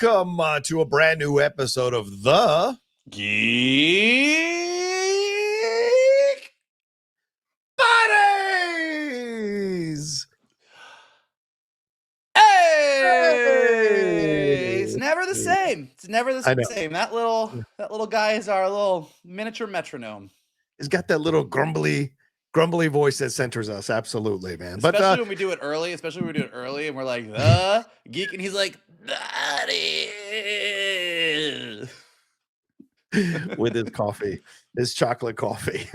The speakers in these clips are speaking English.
welcome to a brand new episode of the Geek Buddies. Hey! It's never the same. It's never the I know. same. That little guy is our little miniature metronome. He's got that little grumbly voice that centers us. Absolutely, man. Especially when we do it early. Especially when we do it early, and we're like the geek, and he's like Buddy. with his coffee, his chocolate coffee.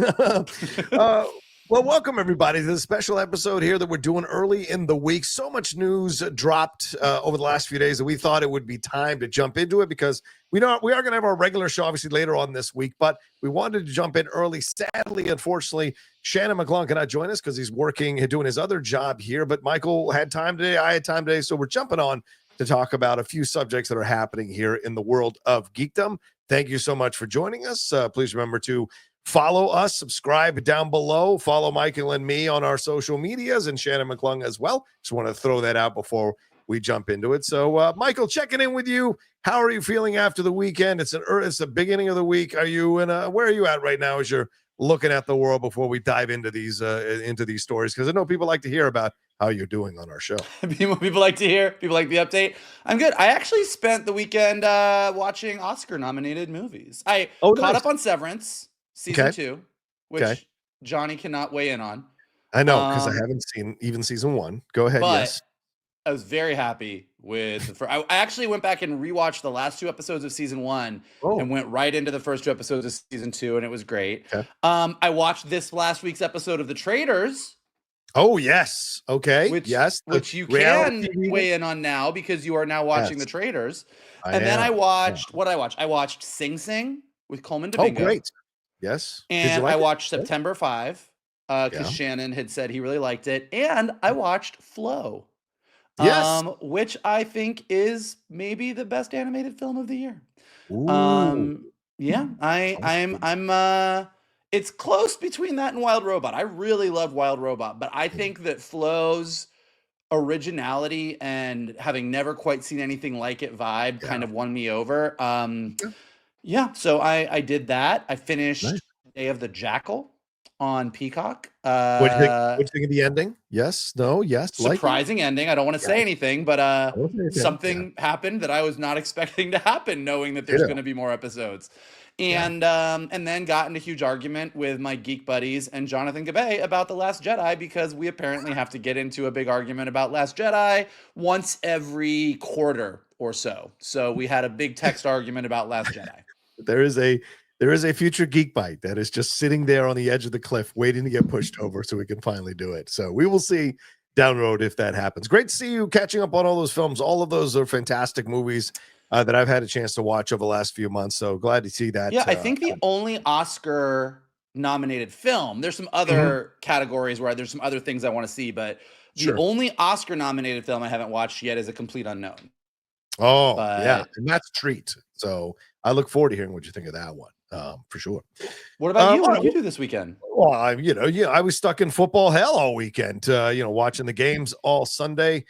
Well, welcome everybody to this special episode here that we're doing early in the week. So much news dropped over the last few days that we thought it would be time to jump into it because we are going to have our regular show obviously later on this week, but we wanted to jump in early. Sadly, unfortunately, Shannon McClung cannot join us because he's doing his other job here, but Michael had time today. I had time today. So we're jumping on to talk about a few subjects that are happening here in the world of geekdom. Thank you so much for joining us. Please remember to follow us, subscribe down below, follow Michael and me on our social medias and Shannon McClung as well. Just want to throw that out before we jump into it. So, Michael, checking in with you. How are you feeling after the weekend? It's the beginning of the week. Are you where are you at right now as you're looking at the world before we dive into these stories? Because I know people like to hear about how you're doing on our show. People like to hear. People like the update. I'm good. I actually spent the weekend watching Oscar-nominated movies. I caught up on Severance season 2, which Johnny cannot weigh in on. I know because I haven't seen even season 1. Go ahead. But yes, I was very happy with the first. I actually went back and rewatched the last 2 episodes of season 1 and went right into the first 2 episodes of season 2, and it was great. Okay. I watched this last week's episode of The Traitors. Oh, yes. Okay. Which you can weigh in on now because you are now watching The Traitors. Then I watched what I watched. I watched Sing Sing with Coleman Domingo. Oh, great. Yes. And I watched September 5 because Shannon had said he really liked it. And I watched Flow. Yes. Which I think is maybe the best animated film of the year. Ooh. Yeah, I'm it's close between that and Wild Robot. I really love Wild Robot, but I think that Flow's originality and having never quite seen anything like it vibe kind of won me over. So I did that. I finished Day of the Jackal on Peacock. What do you think of the ending? Yes, no, yes. Surprising ending. I don't want to say anything, but something happened that I was not expecting to happen, knowing that there's going to be more episodes. And then got in a huge argument with my Geek Buddies and Jonathan Gabay about The Last Jedi because we apparently have to get into a big argument about Last Jedi once every quarter or so. So we had a big text argument about Last Jedi. There is a future Geek Bite that is just sitting there on the edge of the cliff waiting to get pushed over so we can finally do it. So we will see down the road if that happens. Great to see you catching up on all those films. All of those are fantastic movies that I've had a chance to watch over the last few months. So glad to see that. Yeah, I think the only Oscar-nominated film, there's some other categories where there's some other things I want to see, but the only Oscar-nominated film I haven't watched yet is A Complete Unknown. Oh, yeah, and that's a treat. So I look forward to hearing what you think of that one, for sure. What about you? What did you do this weekend? Well, I was stuck in football hell all weekend, watching the games all Sunday.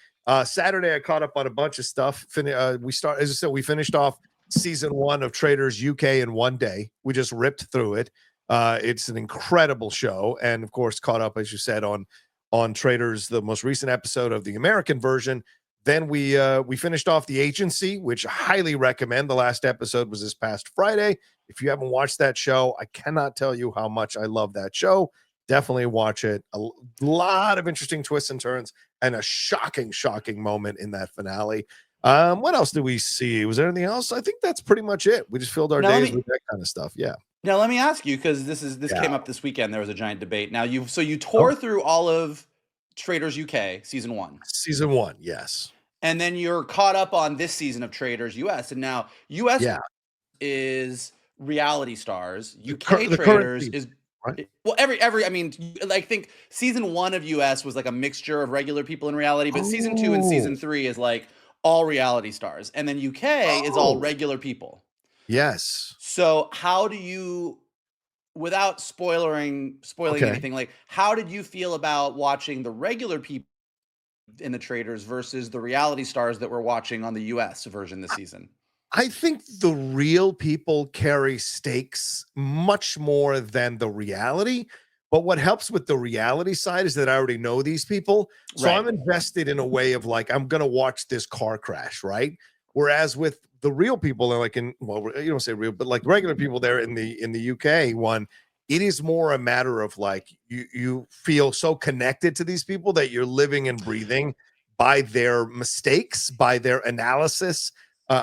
Saturday, I caught up on a bunch of stuff. We finished off season 1 of Traitors UK in one day. We just ripped through it. It's an incredible show. And of course, caught up, as you said, on Traitors, the most recent episode of the American version. Then we finished off The Agency, which I highly recommend. The last episode was this past Friday. If you haven't watched that show, I cannot tell you how much I love that show. Definitely watch it. A lot of interesting twists and turns and a shocking moment in that finale. What else did we see? Was there anything else? I think that's pretty much it. We just filled our days with that kind of stuff. Yeah. Now let me ask you, because this came up this weekend. There was a giant debate. Now you tore through all of Traitors UK season 1. Season 1, yes. And then you're caught up on this season of Traitors US. And now US is reality stars. UK Traitors is right. Well, I think season 1 of US was like a mixture of regular people in reality, but season 2 and season 3 is like all reality stars. And then UK is all regular people. Yes. So how do you, without spoiling anything, like how did you feel about watching the regular people in the Traitors versus the reality stars that we're watching on the US version this season? I think the real people carry stakes much more than the reality. But what helps with the reality side is that I already know these people. So Right. I'm invested in a way of like, I'm going to watch this car crash, right? Whereas with the real people, they're like well, you don't say real, but like regular people there in the UK one, it is more a matter of like you feel so connected to these people that you're living and breathing by their mistakes, by their analysis,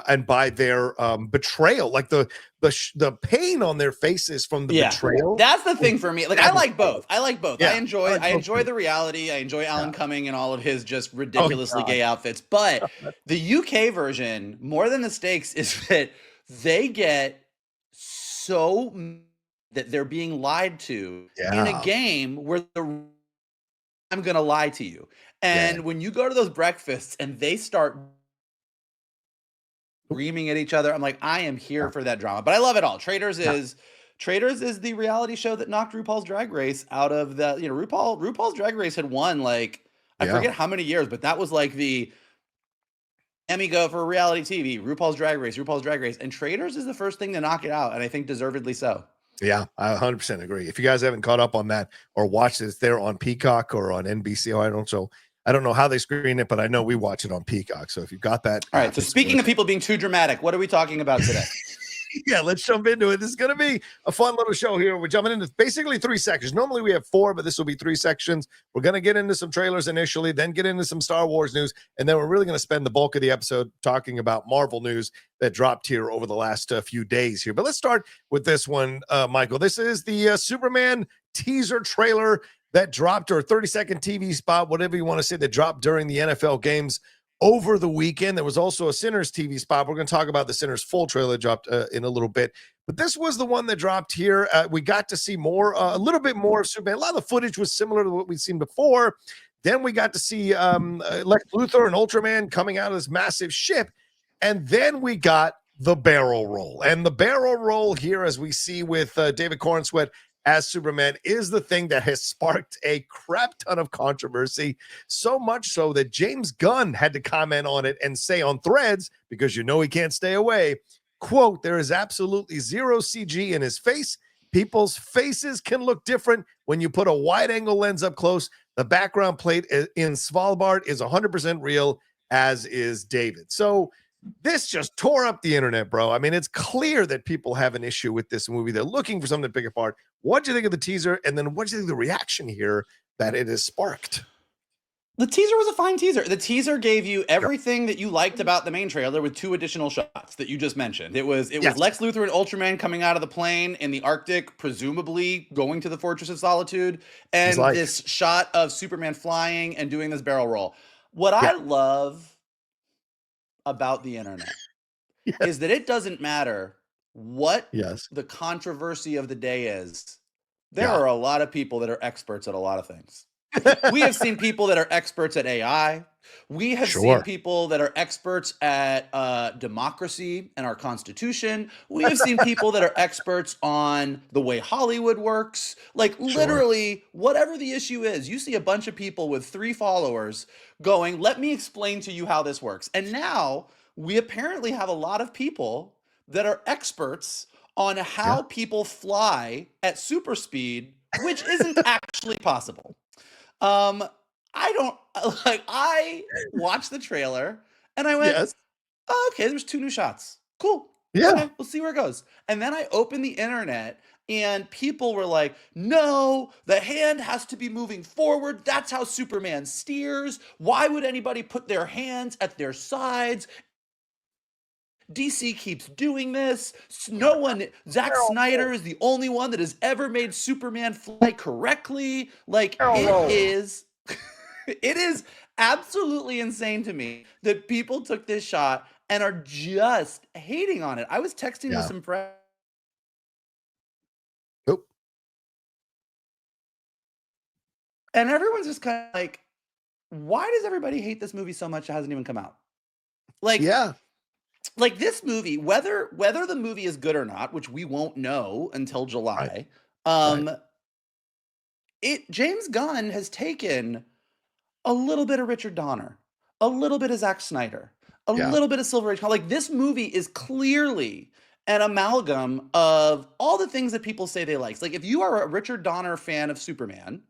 and by their betrayal, like the pain on their faces from the betrayal. That's the thing for me. Like, I like both. Yeah, I enjoy the reality. I enjoy Alan Cumming and all of his just ridiculously gay outfits. But the UK version, more than the stakes, is that they get so that they're being lied to in a game where I'm gonna lie to you. And when you go to those breakfasts and they start screaming at each other, I'm like, I am here for that drama. But I love it all. Traitors is the reality show that knocked RuPaul's Drag Race out of the, RuPaul's Drag Race had won, like, I forget how many years, but that was like the Emmy go for reality TV, RuPaul's Drag Race, and Traitors is the first thing to knock it out, and I think deservedly so. Yeah, I 100% agree. If you guys haven't caught up on that or watched it, it's there on Peacock or on NBC. I don't know how they screen it, but I know we watch it on Peacock. So if you've got that. All right. So speaking of people being too dramatic, what are we talking about today? Yeah, let's jump into it. This is going to be a fun little show here. We're jumping into basically 3 sections. Normally we have 4, but this will be 3 sections. We're going to get into some trailers initially, then get into some Star Wars news, and then we're really going to spend the bulk of the episode talking about Marvel news that dropped here over the last few days here. But let's start with this one, Michael. This is the Superman teaser trailer that dropped, or 30-second TV spot, whatever you want to say, that dropped during the NFL games over the weekend. There was also a Sinners TV spot. We're going to talk about the Sinners full trailer dropped in a little bit. But this was the one that dropped here. We got to see more, a little bit more of Superman. A lot of the footage was similar to what we'd seen before. Then we got to see Lex Luthor and Ultraman coming out of this massive ship. And then we got the barrel roll. And the barrel roll here, as we see with David Cornsweet as Superman, is the thing that has sparked a crap ton of controversy, so much so that James Gunn had to comment on it and say on Threads, because he can't stay away, quote, "There is absolutely zero CG in his face. People's faces can look different when you put a wide angle lens up close. The background plate in Svalbard is 100% real, as is David." So this just tore up the internet, bro. I mean, it's clear that people have an issue with this movie. They're looking for something to pick apart. What do you think of the teaser? And then what do you think of the reaction here that it has sparked? The teaser was a fine teaser. The teaser gave you everything that you liked about the main trailer with 2 additional shots that you just mentioned. It was Lex Luthor and Ultraman coming out of the plane in the Arctic, presumably going to the Fortress of Solitude, and this shot of Superman flying and doing this barrel roll. What I love about the internet is that it doesn't matter what the controversy of the day is. There are a lot of people that are experts at a lot of things. We have seen people that are experts at AI. We have seen people that are experts at democracy and our Constitution. We have seen people that are experts on the way Hollywood works. Like, literally, whatever the issue is, you see a bunch of people with 3 followers going, "Let me explain to you how this works." And now we apparently have a lot of people that are experts on how people fly at super speed, which isn't actually possible. I watched the trailer and I went, "Oh, okay, there's 2 new shots. Cool. Yeah. Okay, we'll see where it goes." And then I opened the internet and people were like, "No, the hand has to be moving forward. That's how Superman steers. Why would anybody put their hands at their sides? DC keeps doing this. No one, Zack Snyder is the only one that has ever made Superman fly correctly." Like, it is absolutely insane to me that people took this shot and are just hating on it. I was texting with some friends. And everyone's just kind of like, why does everybody hate this movie so much it hasn't even come out? Like, like this movie, whether the movie is good or not, which we won't know until July, James Gunn has taken a little bit of Richard Donner, a little bit of Zack Snyder, a Yeah. little bit of Silver Age. Like, this movie is clearly an amalgam of all the things that people say they like. Like, if you are a Richard Donner fan of Superman,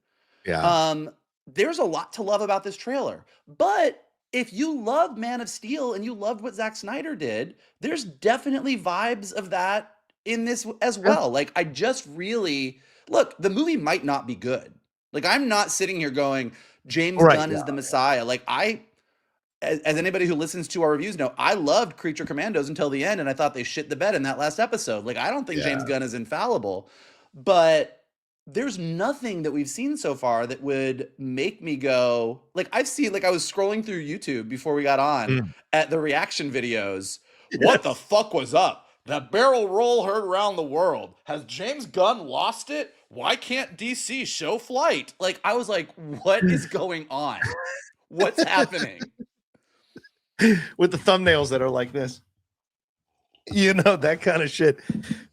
Yeah. um, there's a lot to love about this trailer. But if you love Man of Steel and you loved what Zack Snyder did, there's definitely vibes of that in this as Yeah. well. Like, I just really look, the movie might not be good. Like, I'm not sitting here going, James Right. Gunn is the Messiah. Like, as anybody who listens to our reviews know, I loved Creature Commandos until the end, and I thought they shit the bed in that last episode. Like, I don't think James Gunn is infallible, but there's nothing that we've seen so far that would make me go, like, I've seen, like, I was scrolling through YouTube before we got on at the reaction videos. What the fuck was up? The barrel roll heard around the world. Has James Gunn lost it? Why can't DC show Flight? Like, I was like, what is going on? What's happening? With the thumbnails that are like this. You know, that kind of shit.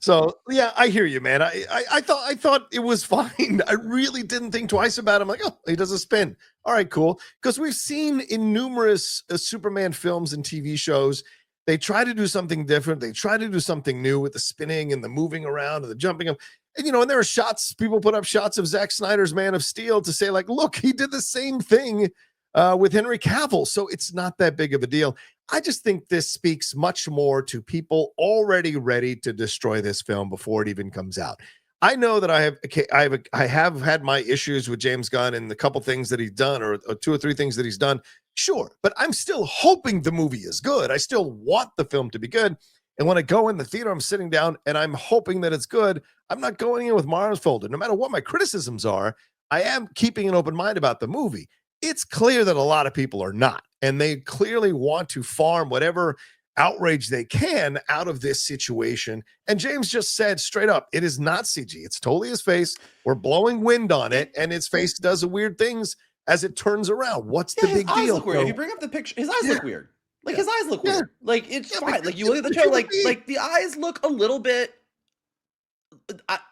So yeah, I hear you, man. I thought it was fine. I really didn't think twice about it. I'm like, oh, he does a spin. All right, cool. Because we've seen in numerous Superman films and TV shows, they try to do something different. They try to do something new with the spinning and the moving around and the jumping up. And you know, and there are shots, people put up shots of Zack Snyder's Man of Steel to say, like, look, he did the same thing with Henry Cavill. So it's not that big of a deal. I just think this speaks much more to people already ready to destroy this film before it even comes out. I know that I have had my issues with James Gunn and the couple things that he's done, or two or three things that he's done. Sure, but I'm still hoping the movie is good. I still want the film to be good. And when I go in the theater, I'm sitting down and I'm hoping that it's good. I'm not going in with my arms folded. No matter what my criticisms are, I am keeping an open mind about the movie. It's clear that a lot of people are not, and they clearly want to farm whatever outrage they can out of this situation. And James just said straight up, it is not CG. It's totally his face. We're blowing wind on it, and his face does weird things as it turns around. What's the big deal? Look weird. If you bring up the picture, his eyes look weird. Like, his eyes look weird. Like, it's fine. Like, you look at the trailer, like the eyes look a little bit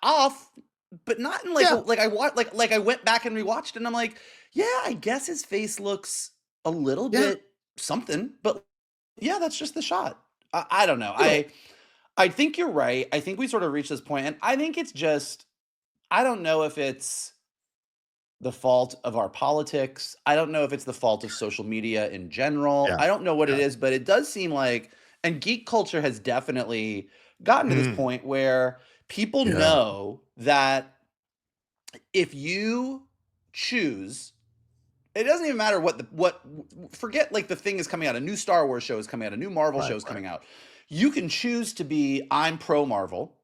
off, but not in like I went back and rewatched it, and I'm like, yeah, I guess his face looks a little bit something, but yeah, that's just the shot. I don't know. I think you're right. I think we sort of reached this point, and I think it's just, I don't know if it's the fault of our politics. I don't know if it's the fault of social media in general. I don't know what it is, but it does seem like, and geek culture has definitely gotten to this point where people know that if you choose, it doesn't even matter forget like the thing is coming out, a new Star Wars show is coming out, a new Marvel show is coming out. You can choose to be, I'm pro Marvel.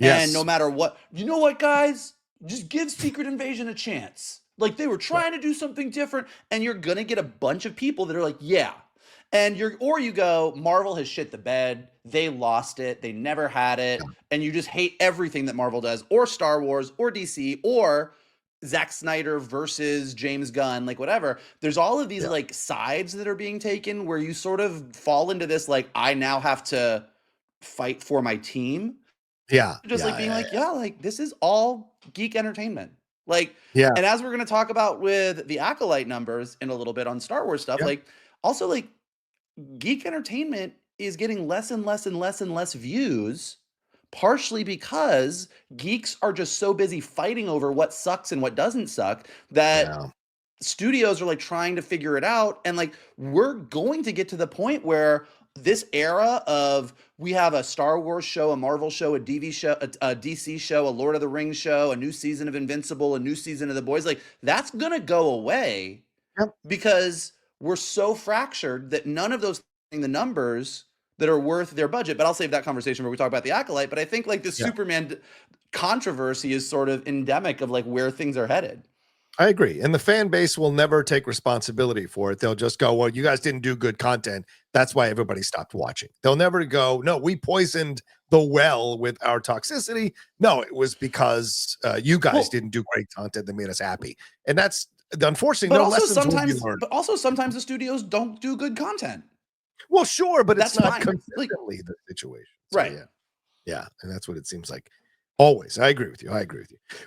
And no matter what, you know what, guys, just give Secret Invasion a chance. Like, they were trying to do something different, and you're going to get a bunch of people that are like, yeah. And you go, Marvel has shit the bed. They lost it. They never had it. And you just hate everything that Marvel does, or Star Wars, or DC, or Zack Snyder versus James Gunn, like whatever. There's all of these like sides that are being taken where you sort of fall into this, like, I now have to fight for my team. Just being like, like, this is all geek entertainment. Like, and as we're going to talk about with the Acolyte numbers in a little bit on Star Wars stuff, like, also, like, geek entertainment is getting less and less and less and less views, partially because geeks are just so busy fighting over what sucks and what doesn't suck that studios are like trying to figure it out. And like, we're going to get to the point where this era of, we have a Star Wars show, a Marvel show, a DC show, a Lord of the Rings show, a new season of Invincible, a new season of The Boys, like, that's gonna go away because we're so fractured that none of those the numbers that are worth their budget. But I'll save that conversation where we talk about the Acolyte. But I think like the Superman controversy is sort of endemic of like where things are headed. I agree. And the fan base will never take responsibility for it. They'll just go, well, you guys didn't do good content. That's why everybody stopped watching. They'll never go, no, we poisoned the well with our toxicity. No, it was because you guys didn't do great content that made us happy. And that's unfortunately, but also sometimes the studios don't do good content. Well, sure, but it's not consistently the situation. So, right. Yeah. And that's what it seems like. Always. I agree with you. Well,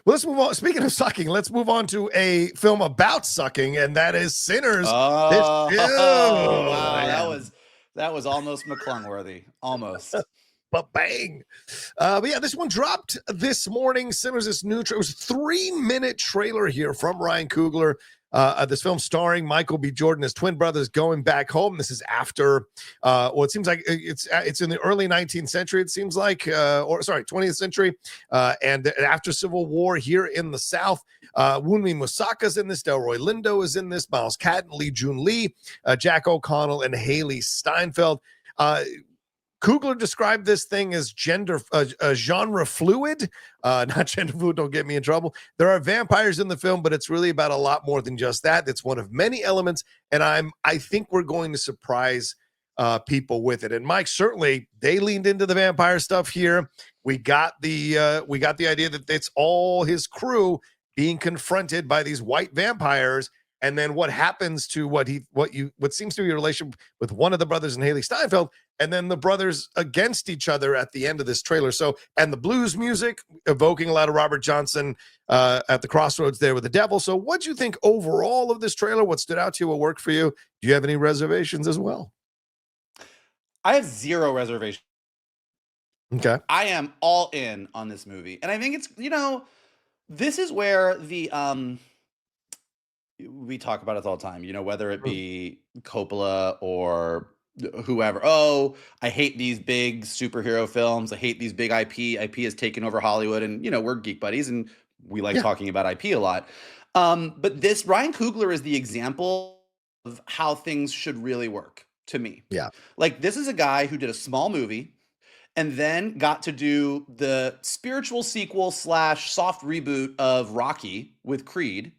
let's move on. Speaking of sucking, let's move on to a film about sucking, and that is Sinners. Oh, wow. Yeah. That was almost McClung-worthy. Almost. But bang. But yeah, this one dropped this morning. Sinners, this new it was a 3-minute trailer here from Ryan Coogler. This film starring Michael B. Jordan as twin brothers going back home. This is after, it seems like it's in the early 19th century. It seems like, 20th century, and after Civil War here in the South. Wunmi Musaka's in this. Delroy Lindo is in this. Miles Catton, Lee Jun Lee, Jack O'Connell, and Haley Steinfeld. Coogler described this thing as genre fluid, not gender fluid. Don't get me in trouble. There are vampires in the film, but it's really about a lot more than just that. It's one of many elements, and I think we're going to surprise people with it. And Mike, certainly they leaned into the vampire stuff here. We got the idea that it's all his crew being confronted by these white vampires. And then what happens to what seems to be a relationship with one of the brothers and Haley Steinfeld, and then the brothers against each other at the end of this trailer. So, and the blues music evoking a lot of Robert Johnson at the crossroads there with the devil. So what'd you think overall of this trailer? What stood out to you? What worked for you? Do you have any reservations as well? I have zero reservations. Okay. I am all in on this movie. And I think it's, this is where the we talk about it all the time, whether it be Coppola or whoever. Oh, I hate these big superhero films. I hate these big IP. IP has taken over Hollywood, and we're Geek Buddies, and we like talking about IP a lot. But this Ryan Coogler is the example of how things should really work to me. Yeah. Like, this is a guy who did a small movie and then got to do the spiritual sequel / soft reboot of Rocky with Creed.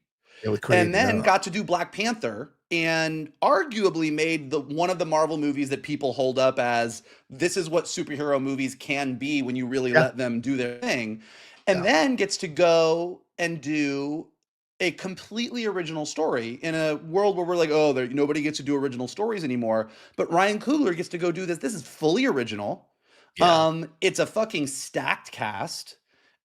And then got to do Black Panther, and arguably made one of the Marvel movies that people hold up as this is what superhero movies can be when you really let them do their thing. And then gets to go and do a completely original story in a world where we're like, oh, nobody gets to do original stories anymore. But Ryan Coogler gets to go do this. This is fully original. Yeah. It's a fucking stacked cast.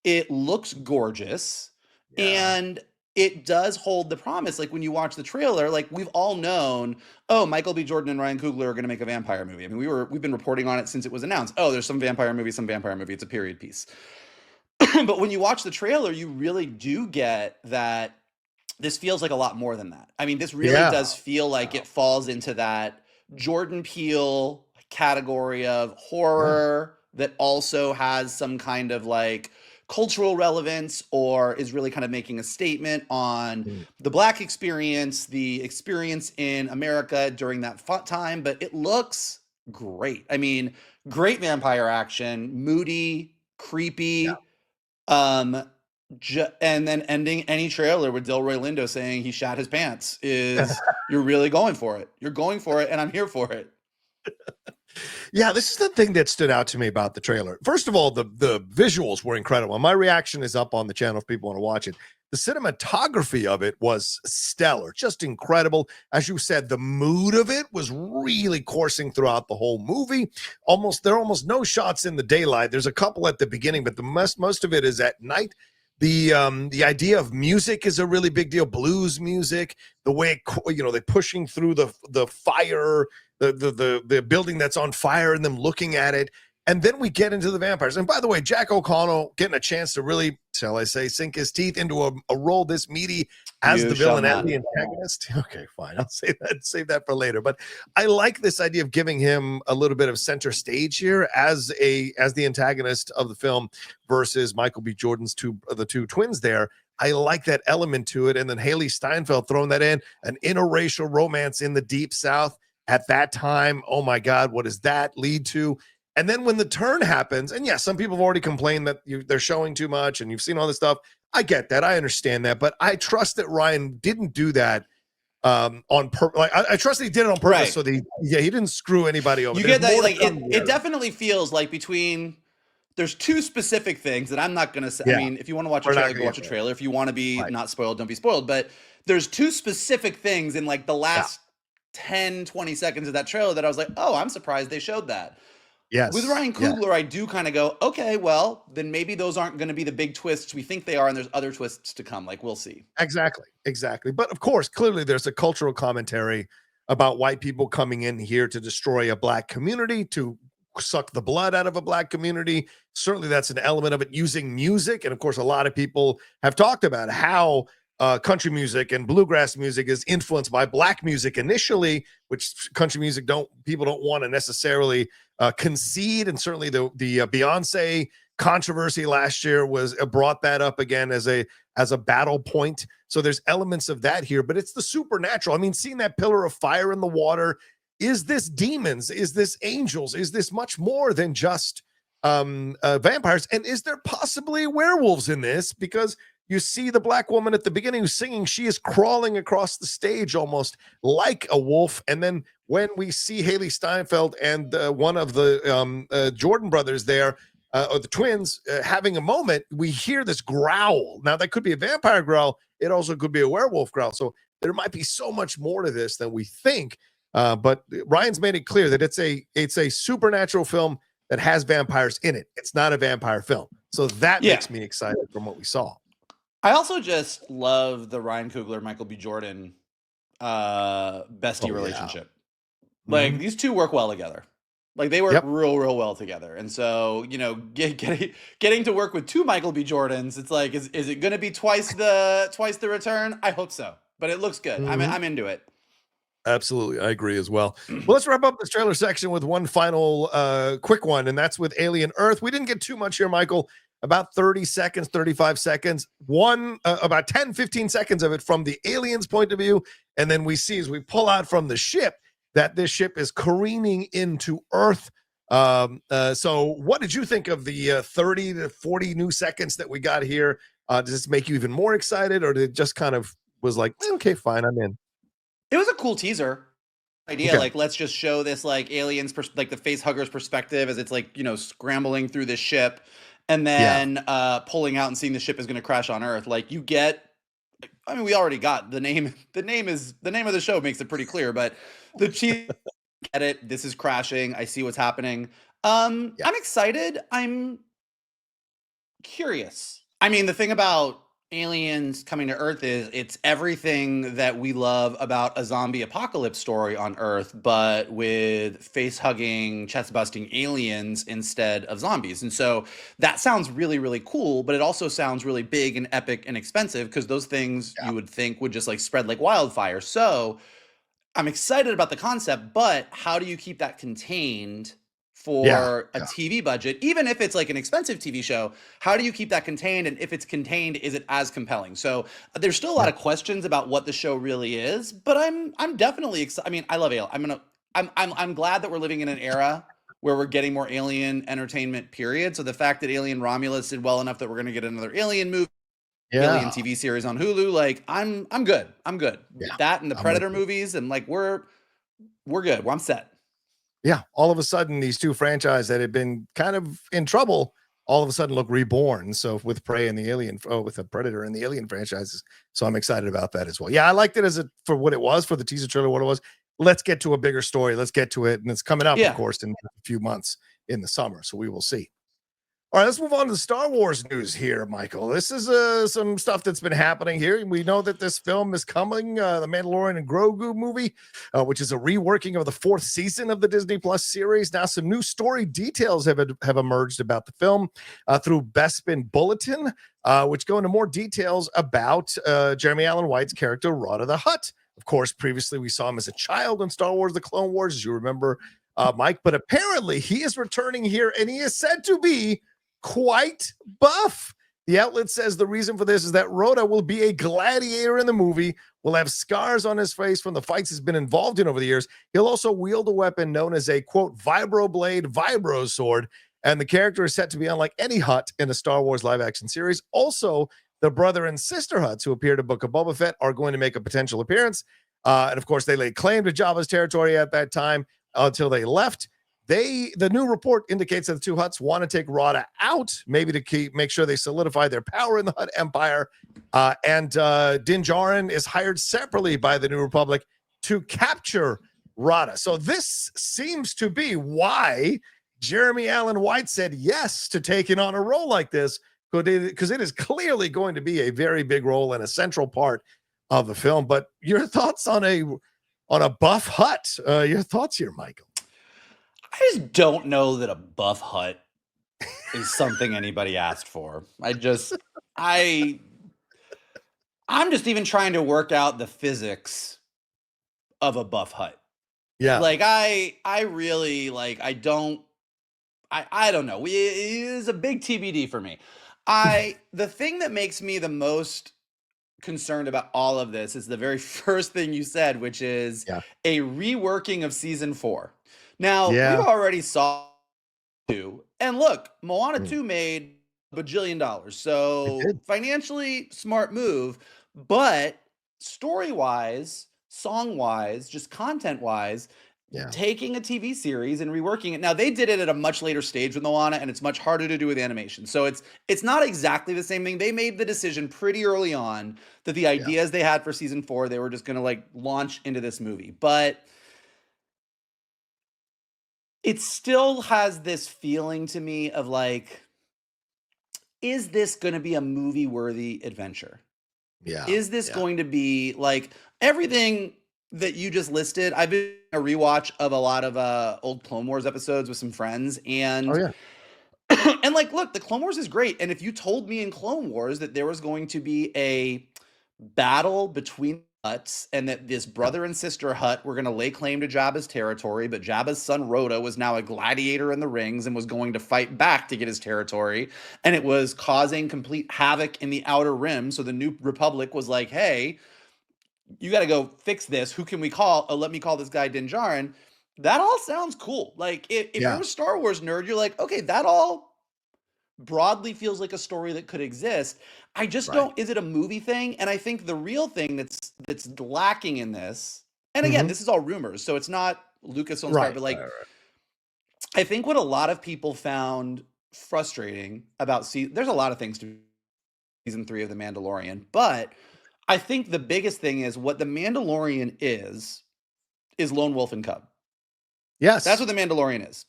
It looks gorgeous. Yeah. And it does hold the promise. Like, when you watch the trailer, like, we've all known, oh, Michael B. Jordan and Ryan Coogler are going to make a vampire movie. I mean, we've been reporting on it since it was announced. Oh, there's some vampire movie. It's a period piece. But when you watch the trailer, you really do get that this feels like a lot more than that. I mean, this really does feel like it falls into that Jordan Peele category of horror that also has some kind of like cultural relevance, or is really kind of making a statement on the Black experience, the experience in America during that time. But it looks great. I mean, great vampire action, moody, creepy. And then ending any trailer with Delroy Lindo saying he shat his pants is you're really going for it. You're going for it, and I'm here for it. Yeah, this is the thing that stood out to me about the trailer. First of all, the visuals were incredible. My reaction is up on the channel if people want to watch it. The cinematography of it was stellar, just incredible. As you said, the mood of it was really coursing throughout the whole movie. There are almost no shots in the daylight. There's a couple at the beginning, but the most of it is at night. The idea of music is a really big deal. Blues music, the way they're pushing through the fire, the building that's on fire, and them looking at it. And then we get into the vampires. And by the way, Jack O'Connell getting a chance to really, shall I say, sink his teeth into a role this meaty as the villain and the antagonist. Okay, fine. I'll save that for later. But I like this idea of giving him a little bit of center stage here as the antagonist of the film versus Michael B. Jordan's the two twins there. I like that element to it. And then Haley Steinfeld throwing that in, an interracial romance in the Deep South at that time. Oh my God, what does that lead to? And then when the turn happens, and yeah, some people have already complained that they're showing too much and you've seen all this stuff. I get that. I understand that. But I trust that Ryan didn't do that on purpose. Like, I trust that he did it on purpose. Right. So he didn't screw anybody over. You get that? Like, it definitely feels like there's two specific things that I'm not going to say. Yeah. I mean, if you want to watch a trailer, go watch a trailer. If you want to be not spoiled, don't be spoiled. But there's two specific things in like the last 10, 20 seconds of that trailer that I was like, oh, I'm surprised they showed that. With Ryan Coogler, I do kind of go, okay, well, then maybe those aren't going to be the big twists we think they are, and there's other twists to come. Like, we'll see. Exactly. But of course, clearly there's a cultural commentary about white people coming in here to destroy a black community, to suck the blood out of a black community. Certainly that's an element of it, using music. And of course, a lot of people have talked about how country music and bluegrass music is influenced by black music initially, which country music people don't want to necessarily concede. And certainly the Beyonce controversy last year was brought that up again as a battle point. So there's elements of that here, but it's the supernatural. I mean, seeing that pillar of fire in the water, is this demons? Is this angels? Is this much more than just vampires? And is there possibly werewolves in this? Because you see the black woman at the beginning who's singing, she is crawling across the stage almost like a wolf. And then when we see Haley Steinfeld and one of the Jordan brothers there, or the twins, having a moment, we hear this growl. Now, that could be a vampire growl. It also could be a werewolf growl. So there might be so much more to this than we think. But Ryan's made it clear that it's a supernatural film that has vampires in it. It's not a vampire film. So that makes me excited from what we saw. I also just love the Ryan Coogler, Michael B. Jordan bestie relationship. Like, these two work well together. Like, they work real well together. And so, you know, getting to work with two Michael B. Jordans, it's like, is it going to be twice the return? I hope so. But it looks good. I'm into it. Absolutely. I agree as well. Well, let's wrap up this trailer section with one final quick one, and that's with Alien Earth. We didn't get too much here, Michael. About 30 seconds, 35 seconds. About 10, 15 seconds of it from the aliens' point of view. And then we see as we pull out from the ship that this ship is careening into Earth. So what did you think of the 30 to 40 new seconds that we got here? Does this make you even more excited, or did it just kind of was like, okay, fine, I'm in? It was a cool teaser idea. Okay. Like, let's just show this like aliens, like the face hugger's perspective as it's like, you know, scrambling through the ship and then pulling out and seeing the ship is going to crash on Earth. Like, you get, I mean, we already got the name of the show makes it pretty clear, but the chief get it. This is crashing. I see what's happening. I'm excited. I'm curious. I mean, the thing about aliens coming to Earth is it's everything that we love about a zombie apocalypse story on Earth, but with face-hugging, chest-busting aliens instead of zombies. And so that sounds really, really cool, but it also sounds really big and epic and expensive because those things you would think would just like spread like wildfire. So I'm excited about the concept, but how do you keep that contained for a TV budget, even if it's like an expensive TV show? How do you keep that contained? And if it's contained, is it as compelling? So there's still a lot of questions about what the show really is, but I'm definitely excited. I mean, I love Alien. I'm glad that we're living in an era where we're getting more alien entertainment, period. So the fact that Alien Romulus did well enough that we're going to get another Alien movie, Alien TV series on Hulu, like I'm good. I'm good. That and the Predator movies, and like we're good. I'm set. Yeah, all of a sudden, these two franchises that had been kind of in trouble, all of a sudden look reborn. So with Prey and the Alien, with the Predator and the Alien franchises. So I'm excited about that as well. Yeah, I liked it for what it was, for the teaser trailer, what it was. Let's get to a bigger story. Let's get to it. And it's coming out, of course, in a few months in the summer. So we will see. All right, let's move on to the Star Wars news here, Michael. This is some stuff that's been happening here. We know that this film is coming, the Mandalorian and Grogu movie, which is a reworking of the 4th season of the Disney Plus series. Now, some new story details have emerged about the film through Bespin Bulletin, which go into more details about Jeremy Allen White's character, Rotta the Hutt. Of course, previously we saw him as a child in Star Wars: The Clone Wars, as you remember, Mike. But apparently he is returning here, and he is said to be quite buff. The outlet says the reason for this is that Rotta will be a gladiator in the movie, will have scars on his face from the fights he's been involved in over the years. He'll also wield a weapon known as a, quote, vibroblade vibro sword, and the character is set to be unlike any Hutt in the Star Wars live-action series. Also, the brother and sister Hutts who appeared in Book of Boba Fett are going to make a potential appearance. And of course, they laid claim to Jabba's territory at that time until they left. The new report indicates that the two Hutts want to take Rotta out, maybe to make sure they solidify their power in the Hutt Empire. And Din Djarin is hired separately by the New Republic to capture Rotta. So this seems to be why Jeremy Allen White said yes to taking on a role like this because it is clearly going to be a very big role and a central part of the film. But your thoughts on a buff Hutt? Your thoughts here, Michael? I just don't know that a buff Hutt is something anybody asked for. I'm just even trying to work out the physics of a buff Hutt. Yeah. Like I really like, I don't know. It is a big TBD for me. The thing that makes me the most concerned about all of this is the very first thing you said, which is a reworking of season 4. Now, we already saw 2. And look, Moana 2 made $1 bajillion. So financially smart move, but story-wise, song-wise, just content-wise, taking a TV series and reworking it. Now, they did it at a much later stage with Moana, and it's much harder to do with animation. So it's not exactly the same thing. They made the decision pretty early on that the ideas they had for season 4, they were just going to like launch into this movie. But it still has this feeling to me of like, is this going to be a movie-worthy adventure? Yeah. Is this going to be like everything that you just listed? I've been a rewatch of a lot of old Clone Wars episodes with some friends, and and like, look, the Clone Wars is great. And if you told me in Clone Wars that there was going to be a battle between Hutts and that this brother and sister Hutt were going to lay claim to Jabba's territory, but Jabba's son Rhoda was now a gladiator in the rings and was going to fight back to get his territory, and it was causing complete havoc in the Outer Rim. So the New Republic was like, hey, you got to go fix this. Who can we call? Oh, let me call this guy Din Djarin. That all sounds cool. Like if you're a Star Wars nerd, you're like, okay, that all broadly feels like a story that could exist. I just don't, is it a movie thing? And I think the real thing that's lacking in this, and again, this is all rumors, so it's not Lucasfilm's part, but like, I think what a lot of people found frustrating about there's a lot of things to season 3 of The Mandalorian, but I think the biggest thing is what The Mandalorian is Lone Wolf and Cub. Yes. That's what The Mandalorian is.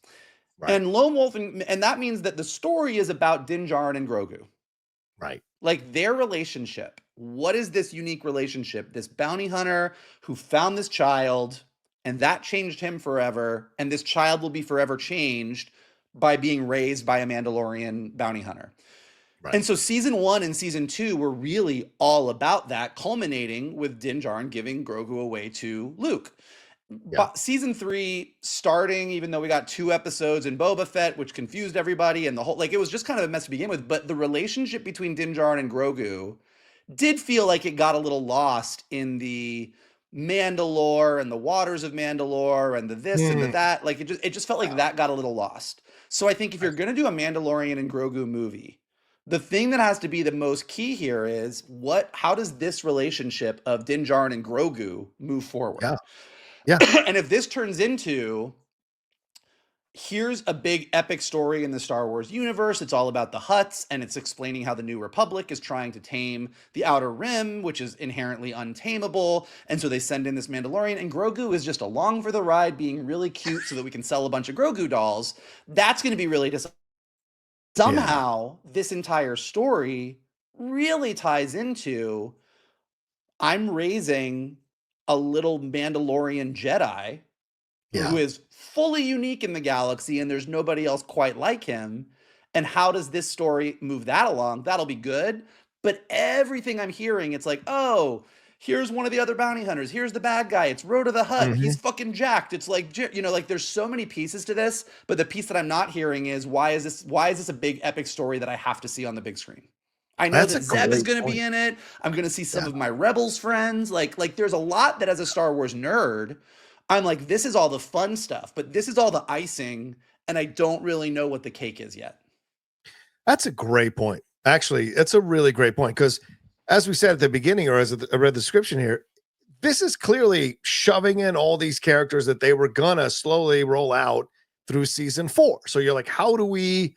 Right. And Lone Wolf, and that means that the story is about Din Djarin and Grogu. Right. Like their relationship. What is this unique relationship? This bounty hunter who found this child, and that changed him forever, and this child will be forever changed by being raised by a Mandalorian bounty hunter. Right. And so season 1 and season 2 were really all about that, culminating with Din Djarin giving Grogu away to Luke. But season 3 starting, even though we got 2 episodes in Boba Fett, which confused everybody, and the whole, like, it was just kind of a mess to begin with. But the relationship between Din Djarin and Grogu did feel like it got a little lost in the Mandalore and the waters of Mandalore and the this and the that. Like it just felt like that got a little lost. So I think if you're going to do a Mandalorian and Grogu movie, the thing that has to be the most key here is how does this relationship of Din Djarin and Grogu move forward? Yeah. And if this turns into, here's a big epic story in the Star Wars universe, it's all about the Hutts, and it's explaining how the New Republic is trying to tame the Outer Rim, which is inherently untamable, and so they send in this Mandalorian, and Grogu is just along for the ride, being really cute so that we can sell a bunch of Grogu dolls. That's going to be really disappointing. Somehow, this entire story really ties into, I'm raising a little Mandalorian Jedi who is fully unique in the galaxy, and there's nobody else quite like him. And how does this story move that along? That'll be good. But everything I'm hearing, it's like, oh, here's one of the other bounty hunters. Here's the bad guy. It's Rotta the Hutt. He's fucking jacked. It's like, you know, like there's so many pieces to this. But the piece that I'm not hearing is why is this a big epic story that I have to see on the big screen? I know that Zeb is going to be in it. I'm going to see some of my Rebels friends. Like there's a lot that as a Star Wars nerd, I'm like, this is all the fun stuff, but this is all the icing, and I don't really know what the cake is yet. That's a great point. Actually, it's a really great point, because as we said at the beginning, or as I read the description here, this is clearly shoving in all these characters that they were going to slowly roll out through season 4. So you're like, how do we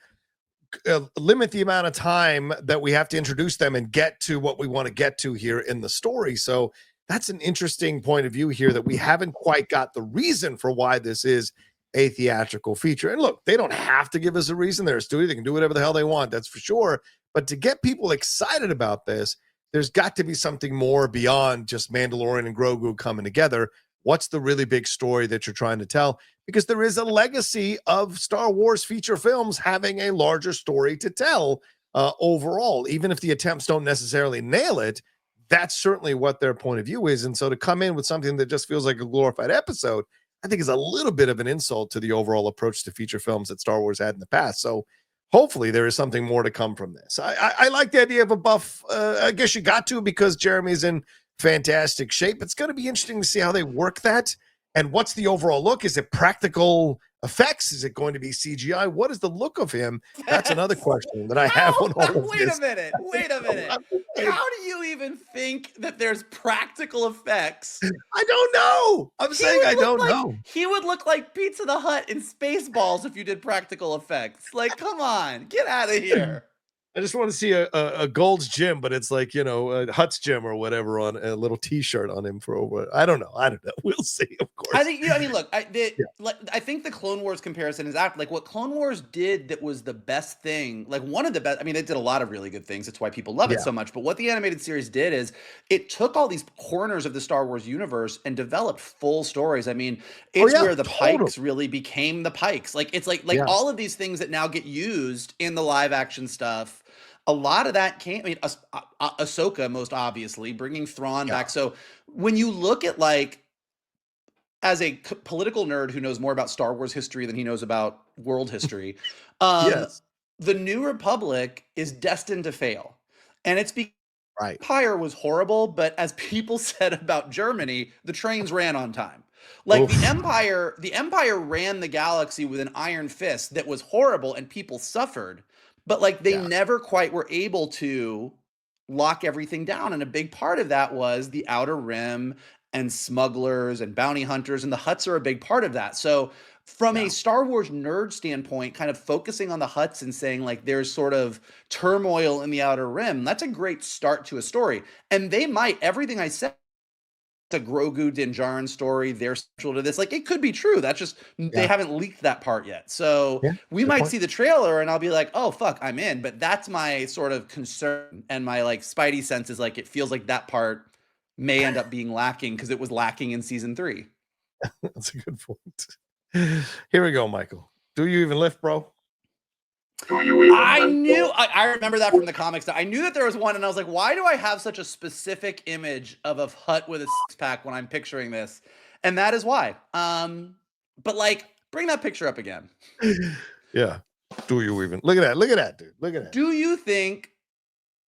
limit the amount of time that we have to introduce them and get to what we want to get to here in the story? So that's an interesting point of view here, that we haven't quite got the reason for why this is a theatrical feature. And look, they don't have to give us a reason. They're a studio. They can do whatever the hell they want. That's for sure. But to get people excited about this, there's got to be something more beyond just Mandalorian and Grogu coming together. What's the really big story that you're trying to tell? Because there is a legacy of Star Wars feature films having a larger story to tell overall. Even if the attempts don't necessarily nail it, that's certainly what their point of view is. And so to come in with something that just feels like a glorified episode, I think is a little bit of an insult to the overall approach to feature films that Star Wars had in the past. So hopefully there is something more to come from this. I like the idea of a buff. I guess you got to, because Jeremy's in fantastic shape. It's going to be interesting to see how they work that. And what's the overall look? Is it practical effects? Is it going to be CGI? What is the look of him? That's another question that I have on all of Wait this. a minute. How do you even think that there's practical effects? I don't know. I'm saying I don't know. He would look like Pizza the Hut in Spaceballs if you did practical effects. Like, come on, get out of here. I just want to see a Gold's Gym, but it's like, a Hutt's Gym or whatever on a little T-shirt on him for over. I don't know. We'll see. Of course. I think look. I think the Clone Wars comparison is apt. Like what Clone Wars did that was the best thing. Like one of the best. I mean, it did a lot of really good things. That's why people love it so much. But what the animated series did is it took all these corners of the Star Wars universe and developed full stories. I mean, it's where the Pikes really became the Pikes. Like it's like all of these things that now get used in the live action stuff. A lot of that came, Ahsoka, most obviously, bringing Thrawn back. So when you look at as a political nerd who knows more about Star Wars history than he knows about world history, the New Republic is destined to fail. And it's because Empire was horrible, but as people said about Germany, the trains ran on time. The Empire ran the galaxy with an iron fist that was horrible and people suffered. But they never quite were able to lock everything down. And a big part of that was the Outer Rim and smugglers and bounty hunters. And the Hutts are a big part of that. So from a Star Wars nerd standpoint, kind of focusing on the Hutts and saying there's sort of turmoil in the Outer Rim, that's a great start to a story. And they might, everything I said, the Grogu Din Djarin story, they're central to this. It could be true. That's just they haven't leaked that part yet. So we might see the trailer and I'll be like, oh fuck, I'm in. But that's my sort of concern, and my spidey sense is it feels like that part may end up being lacking because it was lacking in season 3. That's a good point. Here we go, Michael. Do you even lift, bro? I remember that from the comics. I knew that there was one, and I was like, why do I have such a specific image of a Hutt with a six-pack when I'm picturing this? And that is why. But bring that picture up again. Yeah. Do you even? Look at that, dude. Look at that. Do you think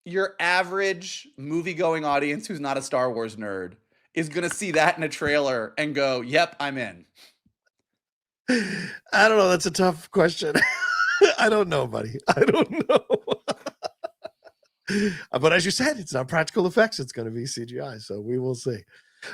your average movie-going audience who's not a Star Wars nerd is going to see that in a trailer and go, yep, I'm in? I don't know. That's a tough question. I don't know, buddy. I don't know. But as you said, it's not practical effects. It's going to be CGI. So we will see.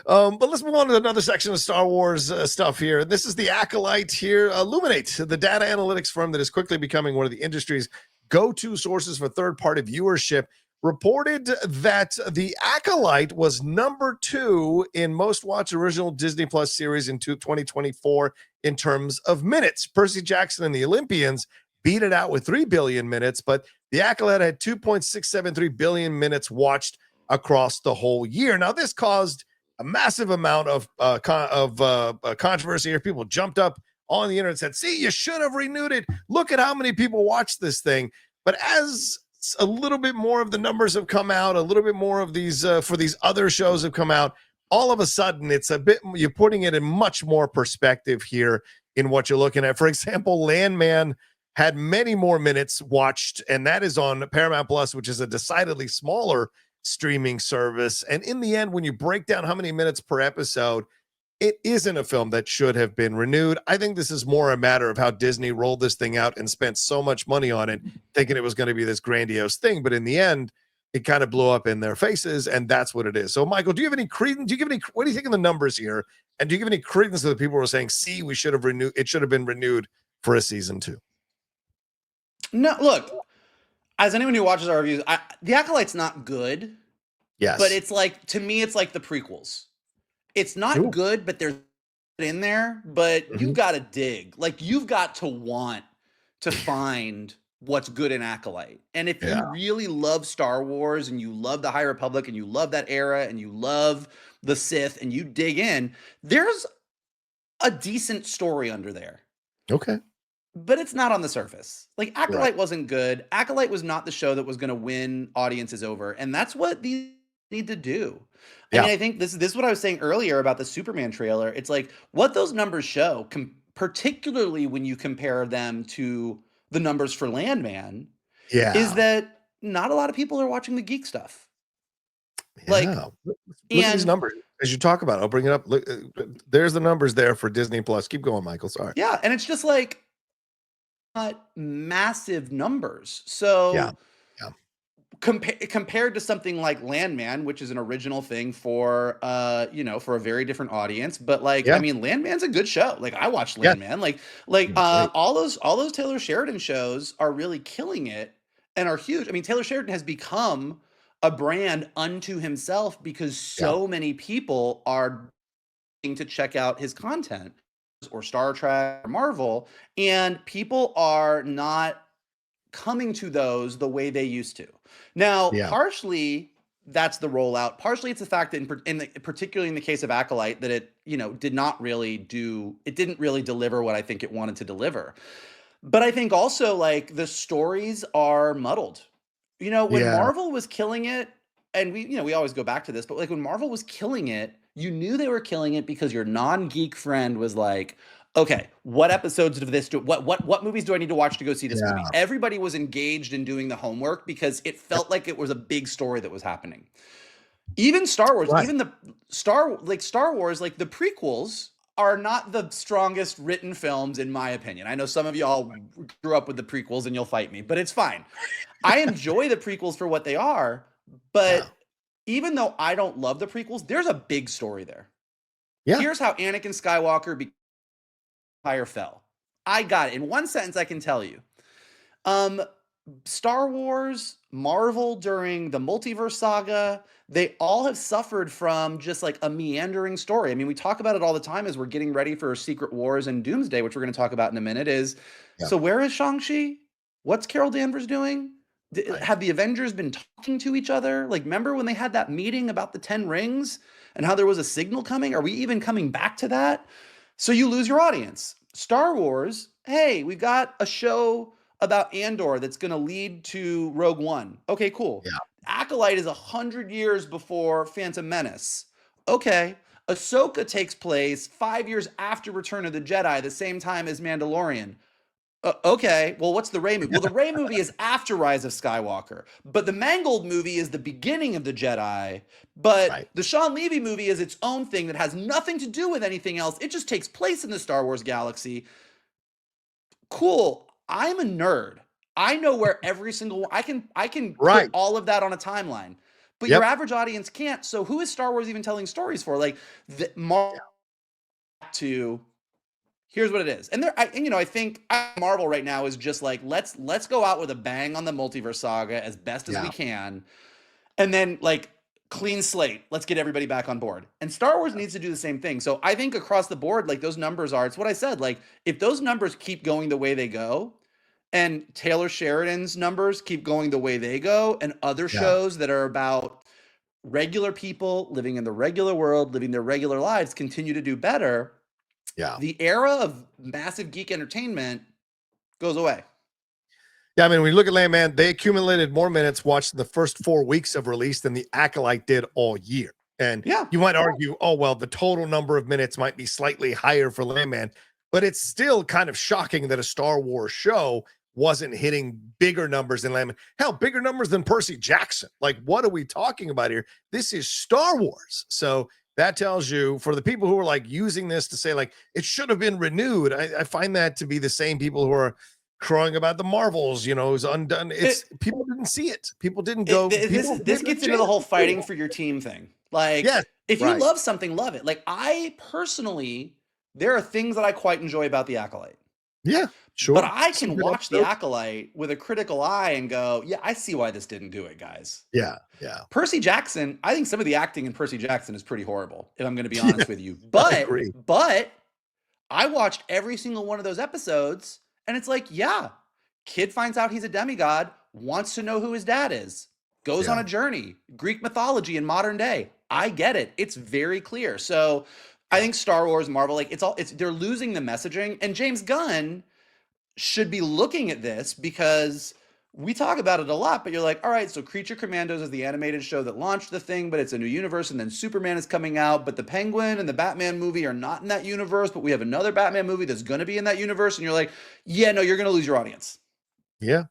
But let's move on to another section of Star Wars stuff here. This is the Acolyte here. Illuminate, the data analytics firm that is quickly becoming one of the industry's go-to sources for third-party viewership, reported that the Acolyte was number 2 in most watched original Disney Plus series in 2024 in terms of minutes. Percy Jackson and the Olympians beat it out with 3 billion minutes, but the Acolyte had 2.673 billion minutes watched across the whole year. Now, this caused a massive amount of controversy here. People jumped up on the internet and said, see, you should have renewed it. Look at how many people watched this thing. But as a little bit more of the numbers have come out, a little bit more of these for these other shows have come out, all of a sudden it's a bit, you're putting it in much more perspective here in what you're looking at. For example, Landman had many more minutes watched, and that is on Paramount Plus, which is a decidedly smaller streaming service. And in the end, when you break down how many minutes per episode, it isn't a film that should have been renewed. I think this is more a matter of how Disney rolled this thing out and spent so much money on it, thinking it was going to be this grandiose thing. But in the end, it kind of blew up in their faces, and that's what it is. So, Michael, do you have any credence? What do you think of the numbers here? And do you give any credence to the people who are saying, see, we should have renewed, it should have been renewed for a season 2? No, look, as anyone who watches our reviews, the Acolyte's not good. Yes. But it's to me, it's like the prequels. It's not good, but there's in there, but Mhm. you've got to dig. Like, you've got to want to find what's good in Acolyte. And if Yeah. you really love Star Wars and you love the High Republic and you love that era and you love the Sith and you dig in, there's a decent story under there. Okay. But it's not on the surface. Like, Right. Acolyte wasn't good. Acolyte was not the show that was going to win audiences over. And that's what these need to do. I mean, Yeah. I think this is what I was saying earlier about the Superman trailer. It's like what those numbers show, particularly when you compare them to the numbers for Landman, is Yeah. that not a lot of people are watching the geek stuff. Like, Yeah. Look at these and numbers as you talk about it. I'll bring it up. Look, there's the numbers there for Disney Plus. Keep going, Michael. Sorry. yeah, and it's just like not massive numbers. Yeah. So Yeah. compared to something like Landman, which is an original thing for for a very different audience, but like, I Yeah. mean, Landman's a good show. Like, I watched Yeah. Landman. Like Great. all those Taylor Sheridan shows are really killing it and are huge. I mean, Taylor Sheridan has become a brand unto himself because Yeah. so many people are to check out his content or Star Trek or Marvel, and people are not coming to those the way they used to. Now, Yeah. partially that's the rollout. Partially it's the fact that particularly in the case of Acolyte, that it, didn't really deliver what I think it wanted to deliver. But I think also, like, the stories are muddled. When Yeah. Marvel was killing it, and we always go back to this, but like when Marvel was killing it, you knew they were killing it because your non-geek friend was like, okay, what episodes of this what movies do I need to watch to go see this movie? Yeah. Everybody was engaged in doing the homework because it felt like it was a big story that was happening. Even Star Wars, Right. even the Star Wars, like the prequels are not the strongest written films in my opinion. I know some of y'all grew up with the prequels and you'll fight me, but it's fine. I enjoy the prequels for what they are, but Yeah. even though I don't love the prequels, there's a big story there. Yeah. Here's how Anakin Skywalker Empire fell. I got it. In one sentence, I can tell you. Star Wars, Marvel during the multiverse saga, they all have suffered from just like a meandering story. I mean, we talk about it all the time as we're getting ready for Secret Wars and Doomsday, which we're going to talk about in a minute, Yeah. so where is Shang-Chi? What's Carol Danvers doing? Right. Have the Avengers been talking to each other? Like, remember when they had that meeting about the 10 rings and how there was a signal coming? Are we even coming back to that? So you lose your audience. Star Wars, hey, we've got a show about Andor that's going to lead to Rogue One. Okay, cool. Yeah. Acolyte is 100 years before Phantom Menace. Okay. Ahsoka takes place 5 years after Return of the Jedi, the same time as Mandalorian. Okay, well, what's the Rey movie? Well, the Rey movie is after Rise of Skywalker, but the Mangold movie is the beginning of the Jedi, but Right. the Sean Levy movie is its own thing that has nothing to do with anything else. It just takes place in the Star Wars galaxy. Cool. I'm a nerd. I know where every single one, I can Right. put all of that on a timeline, but Yep. your average audience can't. So who is Star Wars even telling stories for? Like, here's what it is. And I think Marvel right now is just like, let's go out with a bang on the multiverse saga as best as we can. And then, like, clean slate. Let's get everybody back on board. And Star Wars needs to do the same thing. So I think across the board, like, those numbers it's what I said. Like, if those numbers keep going the way they go, and Taylor Sheridan's numbers keep going the way they go, and other shows that are about regular people living in the regular world, living their regular lives, continue to do better, the era of massive geek entertainment goes away. Yeah, I mean, when you look at Landman, they accumulated more minutes watched in the first 4 weeks of release than the Acolyte did all year. And you might argue, oh, well, the total number of minutes might be slightly higher for Landman, but it's still kind of shocking that a Star Wars show wasn't hitting bigger numbers than Landman. Hell, bigger numbers than Percy Jackson. Like, what are we talking about here? This is Star Wars. So that tells you, for the people who are like using this to say like it should have been renewed, I find that to be the same people who are crowing about the Marvels, it was undone. People didn't see it. People didn't go. This gets into the whole fighting for your team thing. Like, if you love something, love it. Like, I personally, there are things that I quite enjoy about the Acolyte. Yeah, sure. But I can watch the Acolyte with a critical eye and go, yeah, I see why this didn't do it, guys. Yeah. Percy Jackson, I think some of the acting in Percy Jackson is pretty horrible, if I'm going to be honest with you. But I watched every single one of those episodes, and it's like, yeah, kid finds out he's a demigod, wants to know who his dad is, goes on a journey, Greek mythology in modern day. I get it. It's very clear. So I think Star Wars, Marvel, like they're losing the messaging, and James Gunn should be looking at this because we talk about it a lot, but you're like, all right, so Creature Commandos is the animated show that launched the thing, but it's a new universe, and then Superman is coming out, but the Penguin and the Batman movie are not in that universe, but we have another Batman movie that's going to be in that universe, and you're like, yeah, no, you're going to lose your audience. Yeah.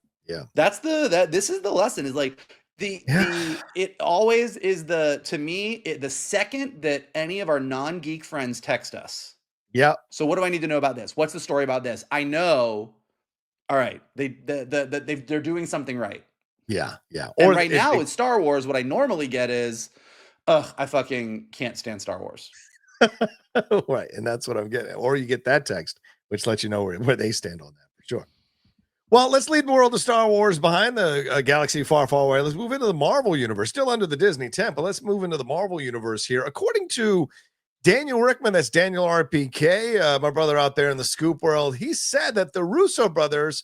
This is the lesson, is like it always is to me, the second that any of our non-geek friends text us. Yeah. So what do I need to know about this? What's the story about this? I know. All right, they're doing something right. Yeah. Or right now with Star Wars, what I normally get is, I fucking can't stand Star Wars. Right, and that's what I'm getting. Or you get that text, which lets you know where they stand on that, for sure. Well, let's leave the world of Star Wars behind, the galaxy far, far away. Let's move into the Marvel universe, still under the Disney tent, but let's move into the Marvel universe here. According to Daniel Rickman, that's Daniel RPK, my brother out there in the scoop world, he said that the Russo brothers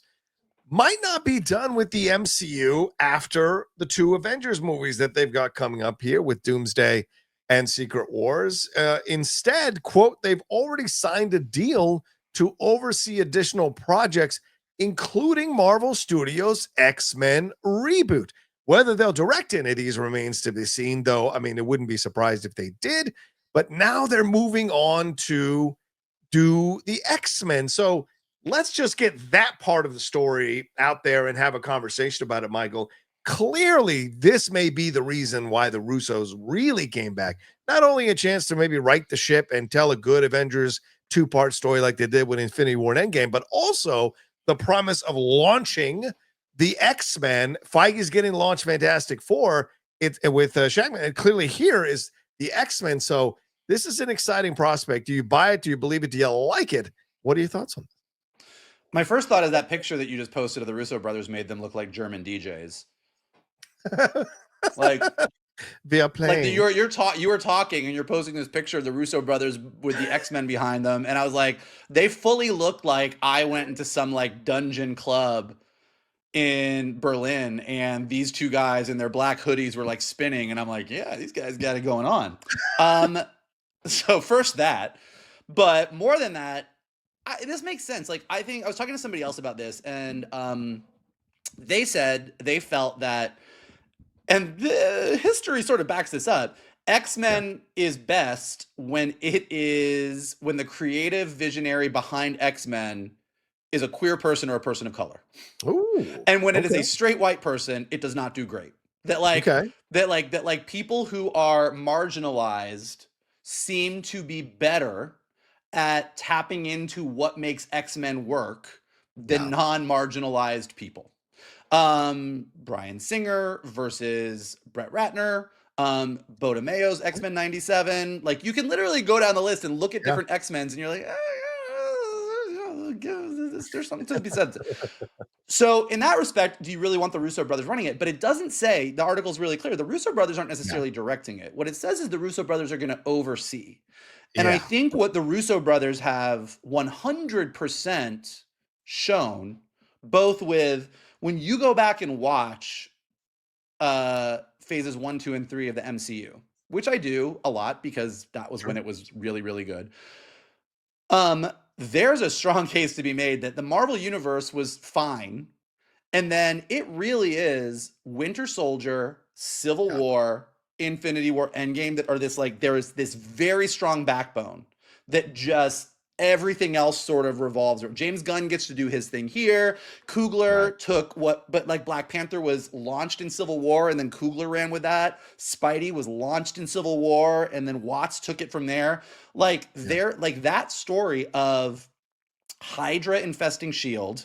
might not be done with the MCU after the 2 Avengers movies that they've got coming up here with Doomsday and Secret Wars. Instead, quote, they've already signed a deal to oversee additional projects, including Marvel Studios' X-Men reboot. Whether they'll direct any of these remains to be seen, though. I mean, it wouldn't be surprised if they did. But now they're moving on to do the X-Men. So let's just get that part of the story out there and have a conversation about it, Michael. Clearly, this may be the reason why the Russos really came back. Not only a chance to maybe right the ship and tell a good Avengers 2-part story like they did with Infinity War and Endgame, but also the promise of launching the X-Men. Feige's getting launched Fantastic Four with Shackman, and clearly here is the X-Men. So this is an exciting prospect. Do you buy it? Do you believe it? Do you like it? What are your thoughts on this? My first thought is that picture that you just posted of the Russo brothers made them look like German DJs. Like via plane. Like you were talking and you're posting this picture of the Russo brothers with the X-Men behind them, and I was like, they fully looked like I went into some like dungeon club in Berlin, and these 2 guys in their black hoodies were like spinning, and I'm like, yeah, these guys got it going on. So first that, but more than that, this makes sense. Like, I think I was talking to somebody else about this, and they said they felt that, and the history sort of backs this up, X-Men is best when the creative visionary behind X-Men is a queer person or a person of color. Ooh, and when it is a straight white person, it does not do great. That people who are marginalized seem to be better at tapping into what makes X-Men work than non-marginalized people. Bryan Singer versus Brett Ratner, Bo DeMayo's X-Men 97. Like, you can literally go down the list and look at different X-Men's, and you're like, there's something to be said. So in that respect, do you really want the Russo brothers running it? But it doesn't say, the article's really clear, the Russo brothers aren't necessarily directing it. What it says is the Russo brothers are going to oversee. And I think what the Russo brothers have 100% shown, both with, when you go back and watch phases 1, 2, and 3 of the MCU, which I do a lot because that was when it was really, really good. There's a strong case to be made that the Marvel Universe was fine. And then it really is Winter Soldier, Civil War, Infinity War, Endgame that are this, like, there is this very strong backbone that just everything else sort of revolves around. James Gunn gets to do his thing here. Coogler took but like Black Panther was launched in Civil War, and then Coogler ran with that. Spidey was launched in Civil War, and then Watts took it from there. Like like that story of Hydra infesting S.H.I.E.L.D.